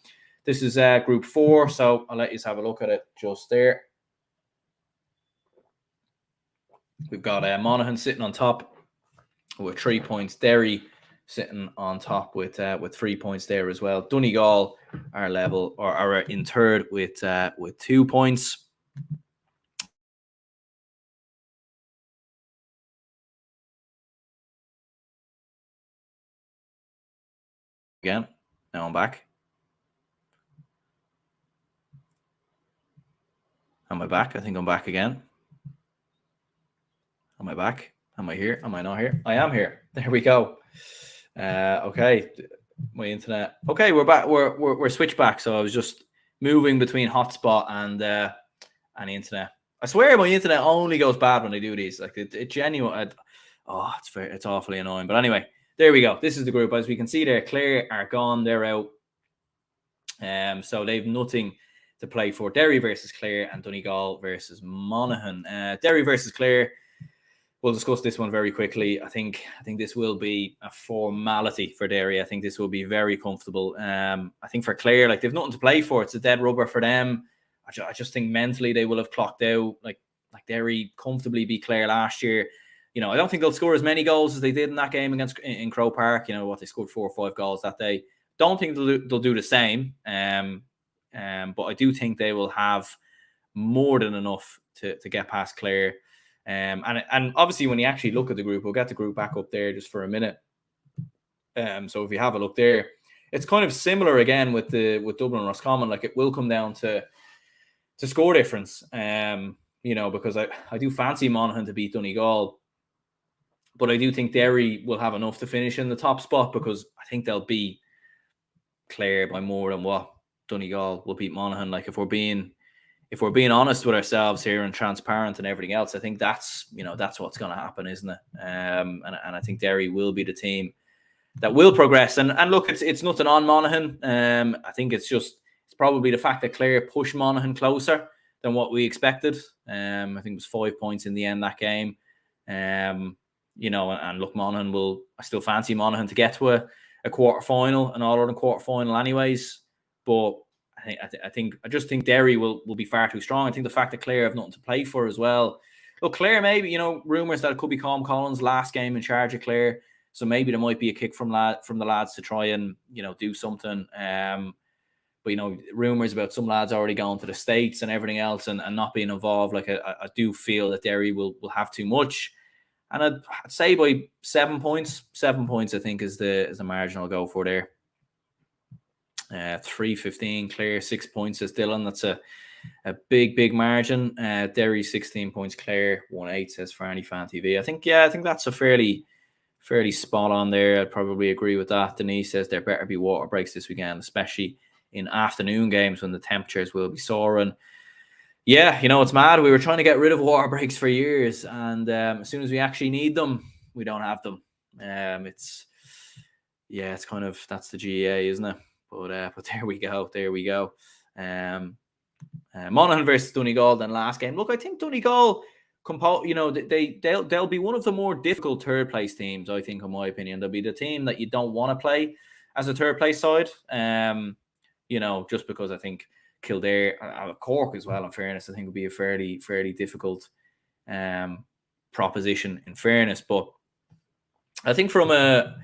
This is Group 4, so I'll let you have a look at it just there. We've got Monaghan sitting on top with 3 points. Derry sitting on top with 3 points there as well. Donegal are level or are in third with 2 points. Again, now I'm back. Am I back? I think I'm back again. Am I back? Am I here? Am I not here? I am here. There we go. Okay, my internet. Okay, we're back. We're switched back. So I was just moving between hotspot and the internet. I swear my internet only goes bad when I do these. Like, it genuine. It's awfully annoying. But anyway, there we go. This is the group. As we can see there, Clare are gone. They're out. So they've nothing to play for. Derry versus Clare and Donegal versus Monaghan. Derry versus Clare. We'll discuss this one very quickly. I think this will be a formality for Derry. I think this will be very comfortable. I think for Clare, like, they've nothing to play for. It's a dead rubber for them. I just think mentally they will have clocked out. Like Derry comfortably beat Clare last year. I don't think they'll score as many goals as they did in that game in Croke Park. They scored 4 or 5 goals that day. Don't think they'll do the same. But I do think they will have more than enough to get past Clare. And obviously, when you actually look at the group, we'll get the group back up there just for a minute. So if you have a look there, it's kind of similar again with Dublin and Roscommon. Like, it will come down to score difference. Because I do fancy Monaghan to beat Donegal, but I do think Derry will have enough to finish in the top spot, because I think they'll beat Clare by more than what Donegal will beat Monaghan. Like, if we're being honest with ourselves here and transparent and everything else, I think that's what's going to happen, isn't it? And I think Derry will be the team that will progress. And look, it's nothing on Monaghan. I think it's probably the fact that Clare pushed Monaghan closer than what we expected. I think it was 5 points in the end, that game. And look, I still fancy Monaghan to get to a quarter final, an all-Ireland quarter final anyways. But I just think Derry will be far too strong. I think the fact that Clare have nothing to play for as well. Look, Clare, maybe, rumours that it could be Colm Collins' last game in charge of Clare. So maybe there might be a kick from the lads to try and, do something. But, rumours about some lads already going to the States and everything else and not being involved. Like, I do feel that Derry will have too much. And I'd say by 7 points. 7 points, I think, is the margin I'll go for there. 3-15 Clare, 6 points says Dylan. That's a big margin. Derry 16 points, Clare 1-8 says Farney Fan TV. I think that's a fairly spot on there. I'd probably agree with that. Denise says there better be water breaks this weekend, especially in afternoon games when the temperatures will be soaring. Yeah, it's mad. We were trying to get rid of water breaks for years, and as soon as we actually need them, we don't have them. It's kind of, that's the GAA, isn't it? But there we go. Monaghan versus Donegal then last game. Look, I think Donegal, they'll be one of the more difficult third place teams. I think, in my opinion, they'll be the team that you don't want to play as a third place side. Just because I think Kildare, Cork as well. In fairness, I think would be a fairly difficult proposition. In fairness, but I think from a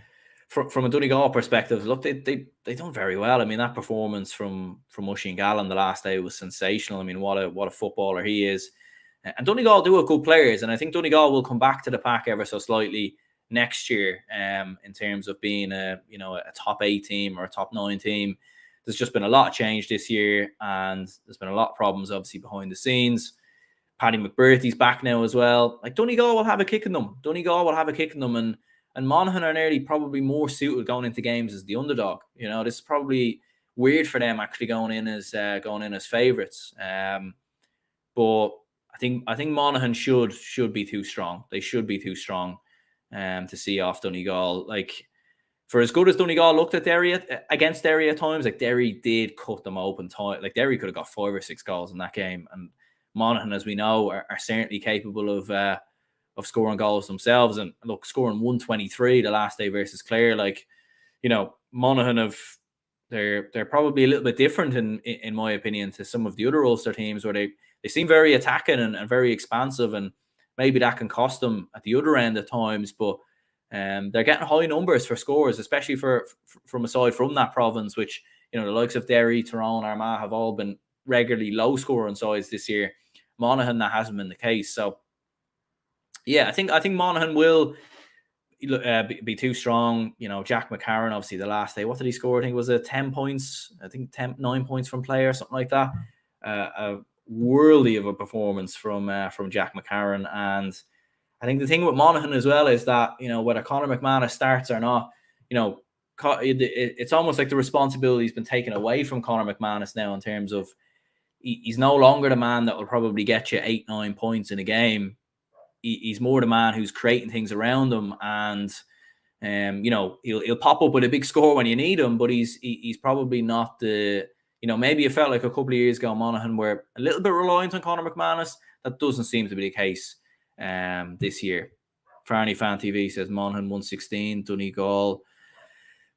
Donegal perspective, look, they done very well. I mean, that performance from Oisín Gallen the last day was sensational. I mean, what a footballer he is. And Donegal do have good players, and I think Donegal will come back to the pack ever so slightly next year, in terms of being a top 8 team or a top 9 team. There's just been a lot of change this year, and there's been a lot of problems obviously behind the scenes. Paddy McBurthy's back now as well. Like, Donegal will have a kick in them. And Monaghan are nearly probably more suited going into games as the underdog. This is probably weird for them actually going in as favourites. But I think Monaghan should be too strong. They should be too strong to see off Donegal. Like, for as good as Donegal looked at Derry against Derry at times, like, Derry did cut them open tight. Like, Derry could have got 5 or 6 goals in that game, and Monaghan, as we know, are certainly capable of scoring goals themselves. And look, scoring 123 the last day versus Clare, like, Monaghan they're probably a little bit different in my opinion to some of the other Ulster teams, where they seem very attacking and very expansive, and maybe that can cost them at the other end at times. But they're getting high numbers for scores, especially from aside from that province, which the likes of Derry, Tyrone, Armagh have all been regularly low scoring sides this year. Monaghan, that hasn't been the case. So yeah, I think Monaghan will be too strong. Jack McCarron, obviously the last day, what did he score? I think it was 10 points. I think 9 points from play or something like that. A worthy of a performance from Jack McCarron. And I think the thing with Monaghan as well is that whether Conor McManus starts or not, it's almost like the responsibility has been taken away from Conor McManus now, in terms of he's no longer the man that will probably get you 8-9 points in a game. He's more the man who's creating things around him, and he'll pop up with a big score when you need him, but he's probably not the maybe it felt like a couple of years ago Monaghan were a little bit reliant on Conor McManus. That doesn't seem to be the case this year. Farney Fan TV says Monaghan 116, Donegal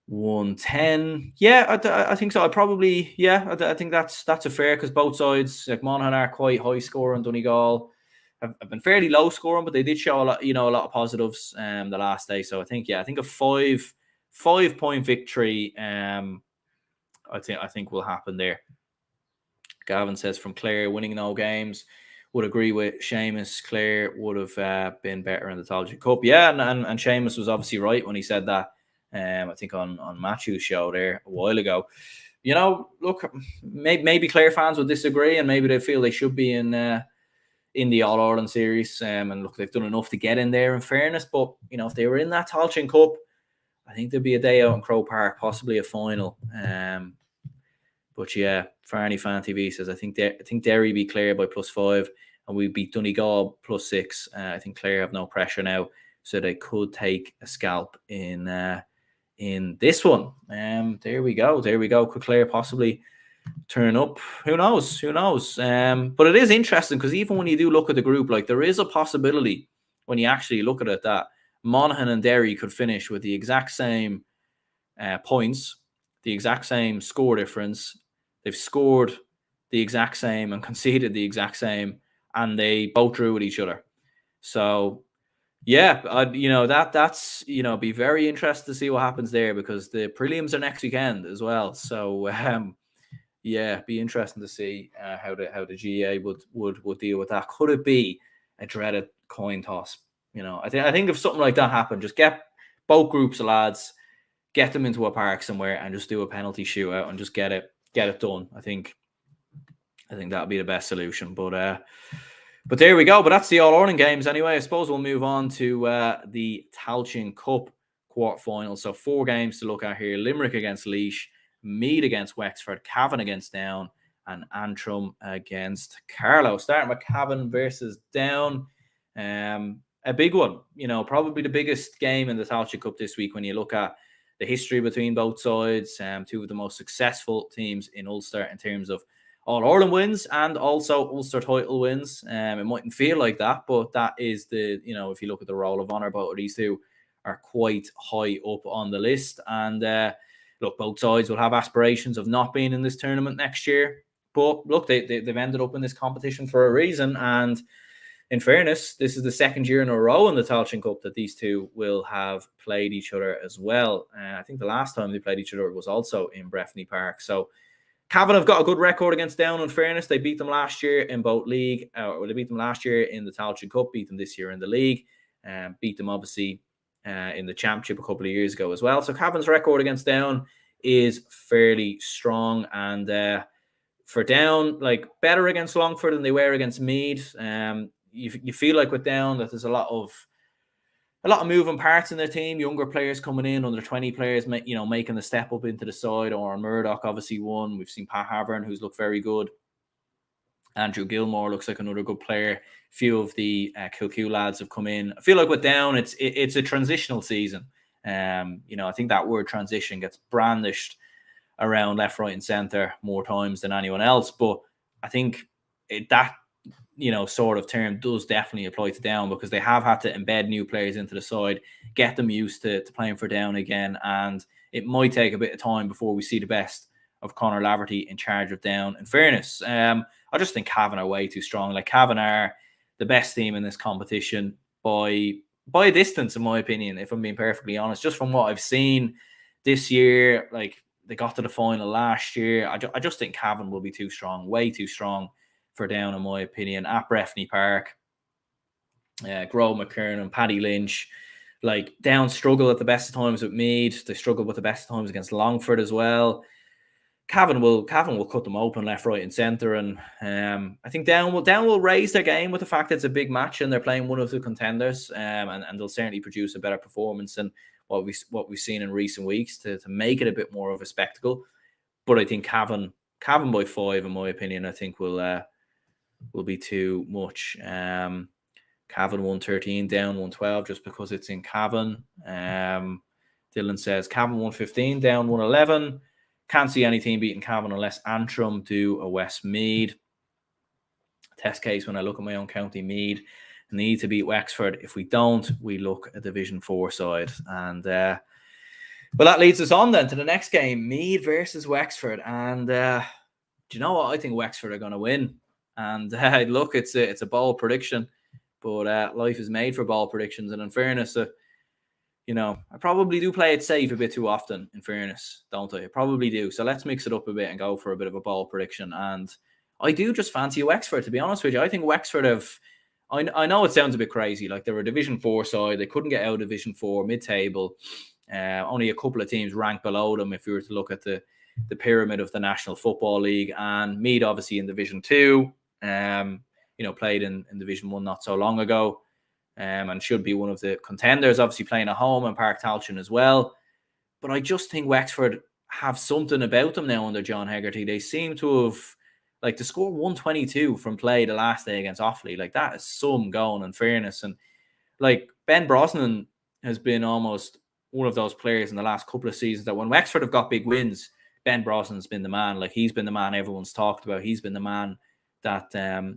110. Yeah, I think so. I think that's a fair, because both sides, like, Monaghan are quite high scoring. Donegal have been fairly low scoring, but they did show a lot of positives the last day. So I think a 5-point victory I think will happen there. Gavin says from Clare, winning no games. Would agree with Seamus. Clare would have been better in the Tailteann Cup. Yeah, and Seamus was obviously right when he said that. I think on Matthew's show there a while ago. Look, maybe Clare fans would disagree, and maybe they feel they should be in the All Ireland series. And look, they've done enough to get in there, in fairness. But if they were in that Tailteann Cup, I think there'd be a day out in Croke Park, possibly a final. But yeah, Farney Fan TV says I think Derry beat Clare by +5, and we beat Donegal +6. I think Clare have no pressure now, so they could take a scalp in this one. There we go. Could Clare possibly turn up? Who knows? But it is interesting, because even when you do look at the group, like, there is a possibility when you actually look at it that Monaghan and Derry could finish with the exact same points, the exact same score difference. They've scored the exact same and conceded the exact same, and they both drew with each other. So yeah, that's be very interested to see what happens there, because the prelims are next weekend as well. So yeah, be interesting to see how the GA would deal with that. Could it be a dreaded coin toss? I think if something like that happened, just get both groups of lads, get them into a park somewhere, and just do a penalty shootout and just get it done. I think that would be the best solution. But there we go. But that's the All Ireland games anyway. I suppose we'll move on to the Tailteann Cup quarterfinals. So 4 games to look at here: Limerick against Laois, Meath against Wexford, Cavan against Down, and Antrim against Carlow. Starting with Cavan versus Down. A big one, probably the biggest game in the Tailteann Cup this week when you look at the history between both sides. 2 of the most successful teams in Ulster in terms of All-Ireland wins and also Ulster title wins. It mightn't feel like that, but that is if you look at the roll of honour, both of these two are quite high up on the list. And look, both sides will have aspirations of not being in this tournament next year. But look, they've ended up in this competition for a reason. And in fairness, this is the second year in a row in the Tailteann Cup that these two will have played each other as well. I think the last time they played each other was also in Breffni Park. So Cavan have got a good record against Down. In fairness, they beat them last year in both league. They beat them last year in the Tailteann Cup, beat them this year in the league, beat them obviously in the championship a couple of years ago as well. So Cavan's record against Down is fairly strong, and for Down, like better against Longford than they were against Meath. You feel like with Down that there's a lot of moving parts in their team, younger players coming in, under 20 players, making the step up into the side. Or Murdoch obviously won. We've seen Pat Havern, who's looked very good. Andrew Gilmore looks like another good player. A few of the Kilcoo lads have come in. I feel like with Down, it's a transitional season. I think that word transition gets brandished around left, right, and centre more times than anyone else. But I think that sort of term does definitely apply to Down, because they have had to embed new players into the side, get them used to playing for Down again. And it might take a bit of time before we see the best of Conor Laverty in charge of Down. In fairness, I just think Cavan are way too strong. Like, Cavan are the best team in this competition by a distance, in my opinion, if I'm being perfectly honest. Just from what I've seen this year, like, they got to the final last year. I just think Cavan will be too strong, way too strong for Down, in my opinion, at Breffni Park. Grove McKernan, Paddy Lynch. Like, Down struggle at the best of times with Meath. They struggle with the best of times against Longford as well. Cavan will cut them open left, right, and centre. And I think Down will raise their game with the fact that it's a big match and they're playing one of the contenders. And they'll certainly produce a better performance than what we've seen in recent weeks to make it a bit more of a spectacle. But I think Cavan by 5, in my opinion, I think will be too much. Cavan 113, Down 112, just because it's in Cavan. Dylan says Cavan 115, Down 111. Can't see any team beating Cavan unless Antrim do a Westmeath. Test case, when I look at my own county, Meath need to beat Wexford. If we don't, we look at Division 4 side. And well, that leads us on then to the next game, Meath versus Wexford. And do you know what? I think Wexford are going to win. And look, it's a bold prediction, but life is made for bold predictions. And in fairness, I probably do play it safe a bit too often, in fairness, don't I? I probably do. So let's mix it up a bit and go for a bit of a bold prediction. And I do just fancy Wexford, to be honest with you. I think Wexford have... I know it sounds a bit crazy. Like, they're a Division 4 side. They couldn't get out of Division 4, mid-table. Only a couple of teams ranked below them if you were to look at the pyramid of the National Football League. And Meath, obviously, in Division 2. Played in Division 1 not so long ago. And should be one of the contenders, obviously playing at home in Park Tailteann as well. But I just think Wexford have something about them now under John Hegarty. They seem to have, like, to score 122 from play the last day against Offaly, like, that is some going, in fairness. And, like, Ben Brosnan has been almost one of those players in the last couple of seasons that when Wexford have got big wins, Ben Brosnan's been the man. Like, he's been the man everyone's talked about. He's been the man that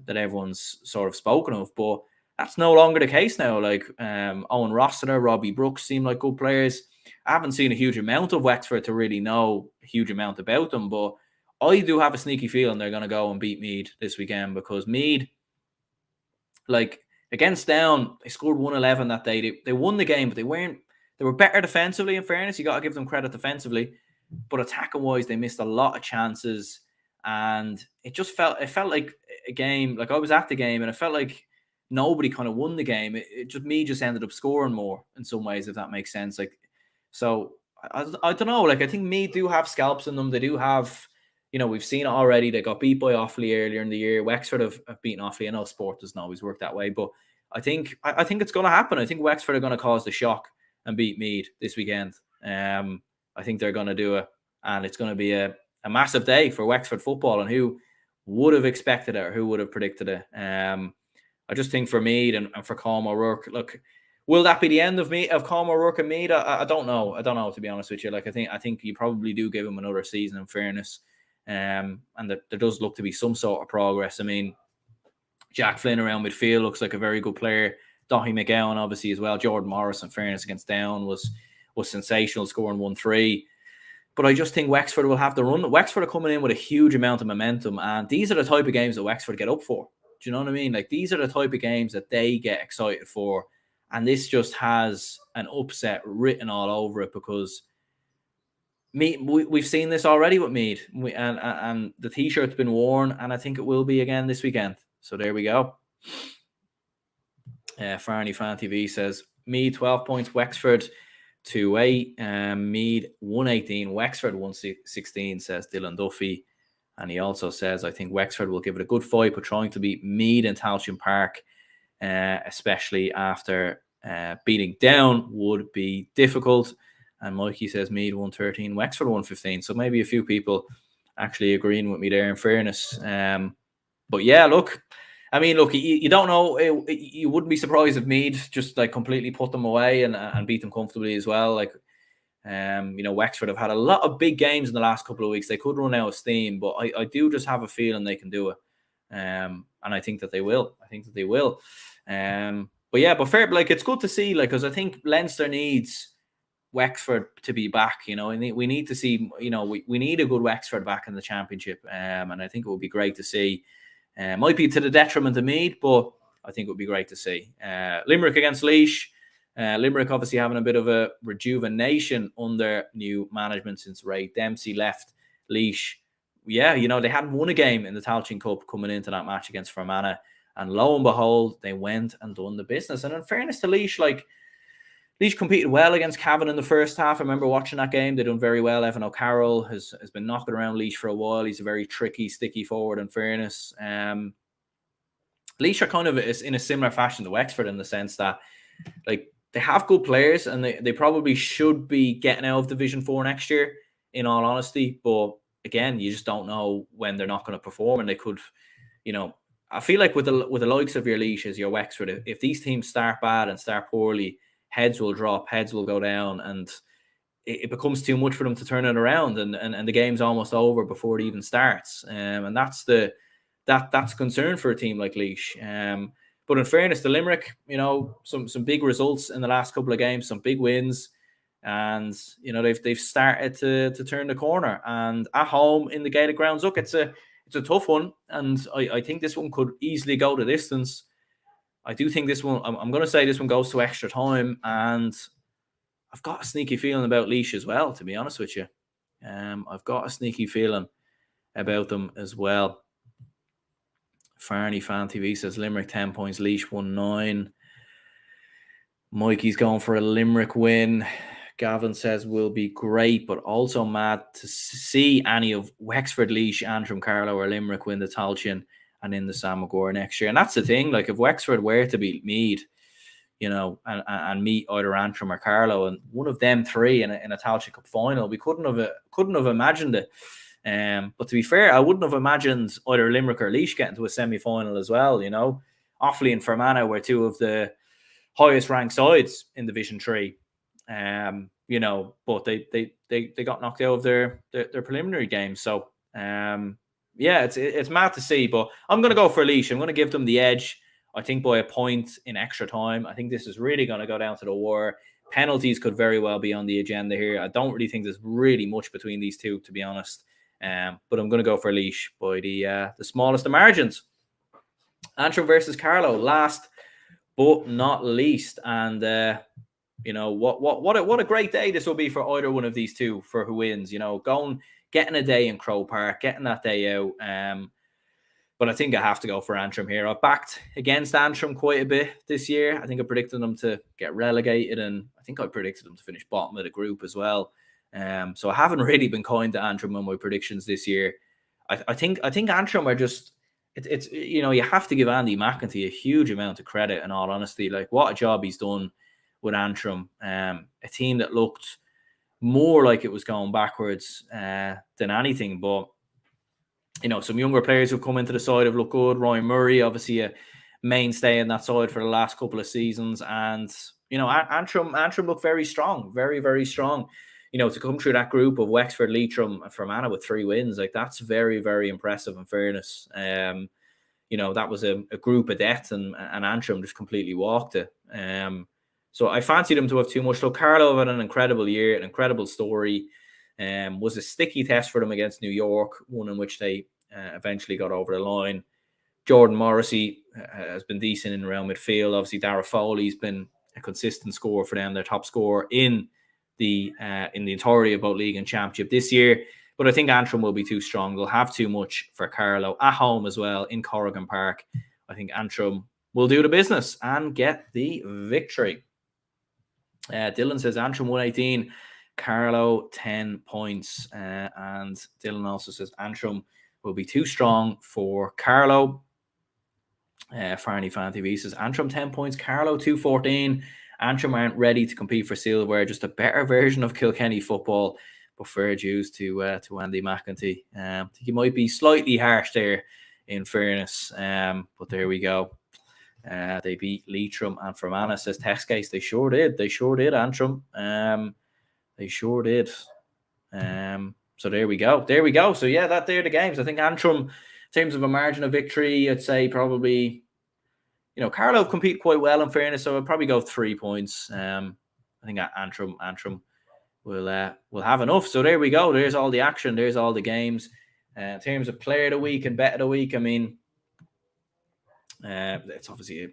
everyone's sort of spoken of. But that's no longer the case now. Like, Owen Rossiter, Robbie Brooks seem like good players. I haven't seen a huge amount of Wexford to really know a huge amount about them, but I do have a sneaky feeling they're going to go and beat Meath this weekend, because Meath, like, against Down, they scored 111 that day. They won the game, but they were better defensively, in fairness. You got to give them credit defensively. But attacking-wise, they missed a lot of chances. And it felt like a game. Like, I was at the game, and it felt like nobody kind of won the game. Meath just ended up scoring more in some ways, if that makes sense. Like, so I don't know. Like, I think Meath do have scalps in them. They do have... we've seen it already. They got beat by Offaly earlier in the year. Wexford have beaten Offaly. I know sport doesn't always work that way, but I think it's going to happen. I think Wexford are going to cause the shock and beat Meath this weekend. I think they're going to do it, and it's going to be a massive day for Wexford football. And who would have expected it, or who would have predicted it? I just think for Meath and for Colm O'Rourke, look, will that be the end of Colm O'Rourke and Meath? I don't know. I don't know, to be honest with you. Like, I think you probably do give him another season, in fairness. and there does look to be some sort of progress. I mean, Jack Flynn around midfield looks like a very good player. Daithí McGowan, obviously, as well. Jordan Morris, in fairness, against Down was sensational, scoring 1-3. But I just think Wexford will have to run. Wexford are coming in with a huge amount of momentum, and these are the type of games that Wexford get up for. Do you know what I mean? Like, these are the type of games that they get excited for, and this just has an upset written all over it, because we've seen this already with Meath, and the T-shirt's been worn, and I think it will be again this weekend. So there we go. Farney Fan TV says Meath 12 points, Wexford 2-8, Meath 118, Wexford 116, says Dylan Duffy. And he also says, I think Wexford will give it a good fight, but trying to beat Meath in Tailteann Park, especially after beating Down, would be difficult. And Mikey says Meath 113, Wexford 115. So maybe a few people actually agreeing with me there, in fairness. But yeah, look, I mean, look, you don't know. You wouldn't be surprised if Meath just like completely put them away and beat them comfortably as well. Like, Wexford have had a lot of big games in the last couple of weeks. They could run out of steam, but I do just have a feeling they can do it. And I think that they will. But fair, like, it's good to see, like, because I think Leinster needs Wexford to be back. We need to see, we need a good Wexford back in the championship. And I think it would be great to see. Might be to the detriment of Meath, but I think it would be great to see. Limerick against Laois. Limerick obviously having a bit of a rejuvenation under new management since Ray Dempsey left Laois. Yeah, they hadn't won a game in the Tailteann Cup coming into that match against Fermanagh. And lo and behold, they went and done the business. And in fairness to Laois, Laois competed well against Cavan in the first half. I remember watching that game. They done very well. Evan O'Carroll has been knocking around Laois for a while. He's a very tricky, sticky forward, in fairness. Laois are kind of in a similar fashion to Wexford, in the sense that, like, they have good players, and they probably should be getting out of Division 4 next year, in all honesty. But again, you just don't know when they're not going to perform, and they could, I feel like with the likes of your Laois, your Wexford, if these teams start bad and start poorly, heads will drop, heads will go down, and it becomes too much for them to turn it around, and the game's almost over before it even starts. And that's that's concern for a team like Laois. But in fairness to Limerick, some big results in the last couple of games, some big wins, and they've started to turn the corner. And at home in the Gaelic grounds, look, it's a tough one, and I think this one could easily go the distance. I do think this one, I'm going to say this one goes to extra time, and I've got a sneaky feeling about Laois as well, to be honest with you. I've got a sneaky feeling about them as well. Farney Fan TV says Limerick 10 points, Laois 1-9. Mikey's going for a Limerick win. Gavin says will be great, but also mad to see any of Wexford, Laois, Antrim, Carlow or Limerick win the Tailteann and in the Sam Maguire next year. And that's the thing, like, if Wexford were to beat Meath, and meet either Antrim or Carlow, and one of them three in a Tailteann Cup final, we couldn't have imagined it. But to be fair, I wouldn't have imagined either Limerick or Laois getting to a semi-final as well. Offaly and Fermanagh were two of the highest ranked sides in Division 3. But they got knocked out of their preliminary games. So it's mad to see. But I'm going to go for Laois. I'm going to give them the edge. I think by a point in extra time. I think this is really going to go down to the wire. Penalties could very well be on the agenda here. I don't really think there's really much between these two, to be honest. But I'm going to go for Laois by the smallest of margins. Antrim versus Carlow, last but not least. And what a great day this will be for either one of these two, for who wins. Getting a day in Croke Park, getting that day out. But I think I have to go for Antrim here. I've backed against Antrim quite a bit this year. I think I predicted them to get relegated, and I think I predicted them to finish bottom of the group as well. So I haven't really been kind to Antrim on my predictions this year. I think Antrim are just, it's you have to give Andy McEntee a huge amount of credit, in all honesty. Like, what a job he's done with Antrim. A team that looked more like it was going backwards than anything. But some younger players who've come into the side have looked good. Ryan Murray, obviously a mainstay in that side for the last couple of seasons. And, Antrim look very strong, very, very strong. to come through that group of Wexford, Leitrim, and Fermanagh with 3 wins, like that's very, very impressive in fairness. That was a group of death, and Antrim just completely walked it. So I fancy them to have too much. So Carlo had an incredible year, an incredible story. Was a sticky test for them against New York, one in which they eventually got over the line. Jordan Morrissey has been decent in around midfield. Obviously, Dara Foley's been a consistent scorer for them, their top scorer in the entirety of both league and championship this year. But I think Antrim will be too strong. They'll have too much for Carlo at home as well in Corrigan Park. I think Antrim will do the business and get the victory. Dylan says Antrim 118, Carlo 10 points. And Dylan also says Antrim will be too strong for Carlo. Farney Fan TV says Antrim 10 points, Carlo 214. Antrim aren't ready to compete for silverware, just a better version of Kilkenny football. But fair dues to Andy McEntee. I think he might be slightly harsh there, in fairness. But there we go. They beat Leitrim and Fermanagh, says Texcase. They sure did. They sure did, Antrim. They sure did. So there we go. There we go. So yeah, they're the games. I think Antrim, in terms of a margin of victory, I'd say probably, Carlo compete quite well in fairness, so I'd probably go 3 points. I think Antrim will have enough. So there we go. There's all the action. There's all the games. In terms of player of the week and bet of the week, I mean, it's obviously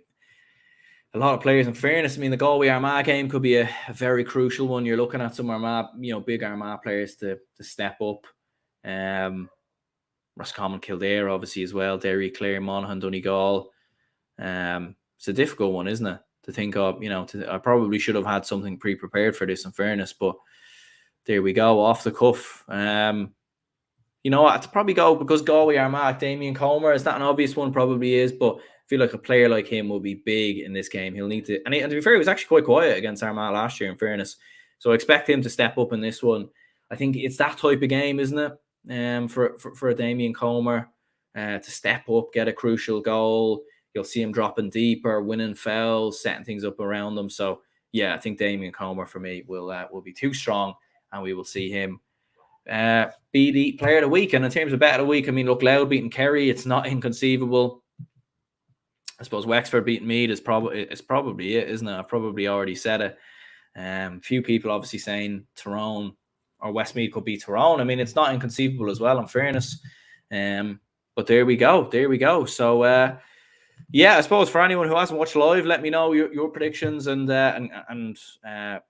a lot of players. In fairness, I mean, the Galway Armagh game could be a very crucial one. You're looking at some Armagh, big Armagh players to step up. Roscommon, Kildare, obviously as well. Derry, Clare, Monaghan, Donegal. It's a difficult one, isn't it? To think of, I probably should have had something pre-prepared for this, in fairness, but there we go, off the cuff. I'd probably go, because Galway Armagh, Damien Comer, is that an obvious one? Probably is, but I feel like a player like him will be big in this game. He'll need to, and to be fair, he was actually quite quiet against Armagh last year, in fairness. So I expect him to step up in this one. I think it's that type of game, isn't it? For a Damien Comer to step up, get a crucial goal. You'll see him dropping deeper, winning fouls, setting things up around them. So yeah, I think Damien Comer for me will be too strong, and we will see him be the player of the week. And in terms of bet of the week, I mean, look, Louth beating Kerry, it's not inconceivable. I suppose Wexford beating Meath is probably it, isn't it? I've probably already said it. Few people obviously saying Tyrone or Westmeath could beat Tyrone. I mean, it's not inconceivable as well, in fairness. But there we go. There we go. So yeah, I suppose for anyone who hasn't watched live, let me know your predictions and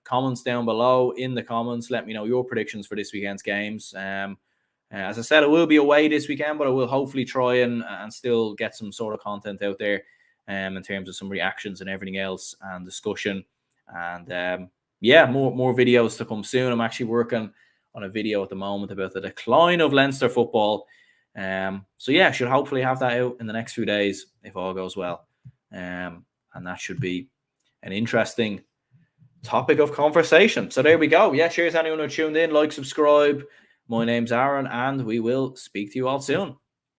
comments down below in the comments. Let me know your predictions for this weekend's games. As I said, it will be away this weekend, but I will hopefully try and still get some sort of content out there in terms of some reactions and everything else and discussion. And yeah, more videos to come soon. I'm actually working on a video at the moment about the decline of Leinster football. So yeah, should hopefully have that out in the next few days if all goes well. And that should be an interesting topic of conversation. So there we go. Yeah, cheers anyone who tuned in. Like, subscribe. My name's Aaron, and we will speak to you all soon.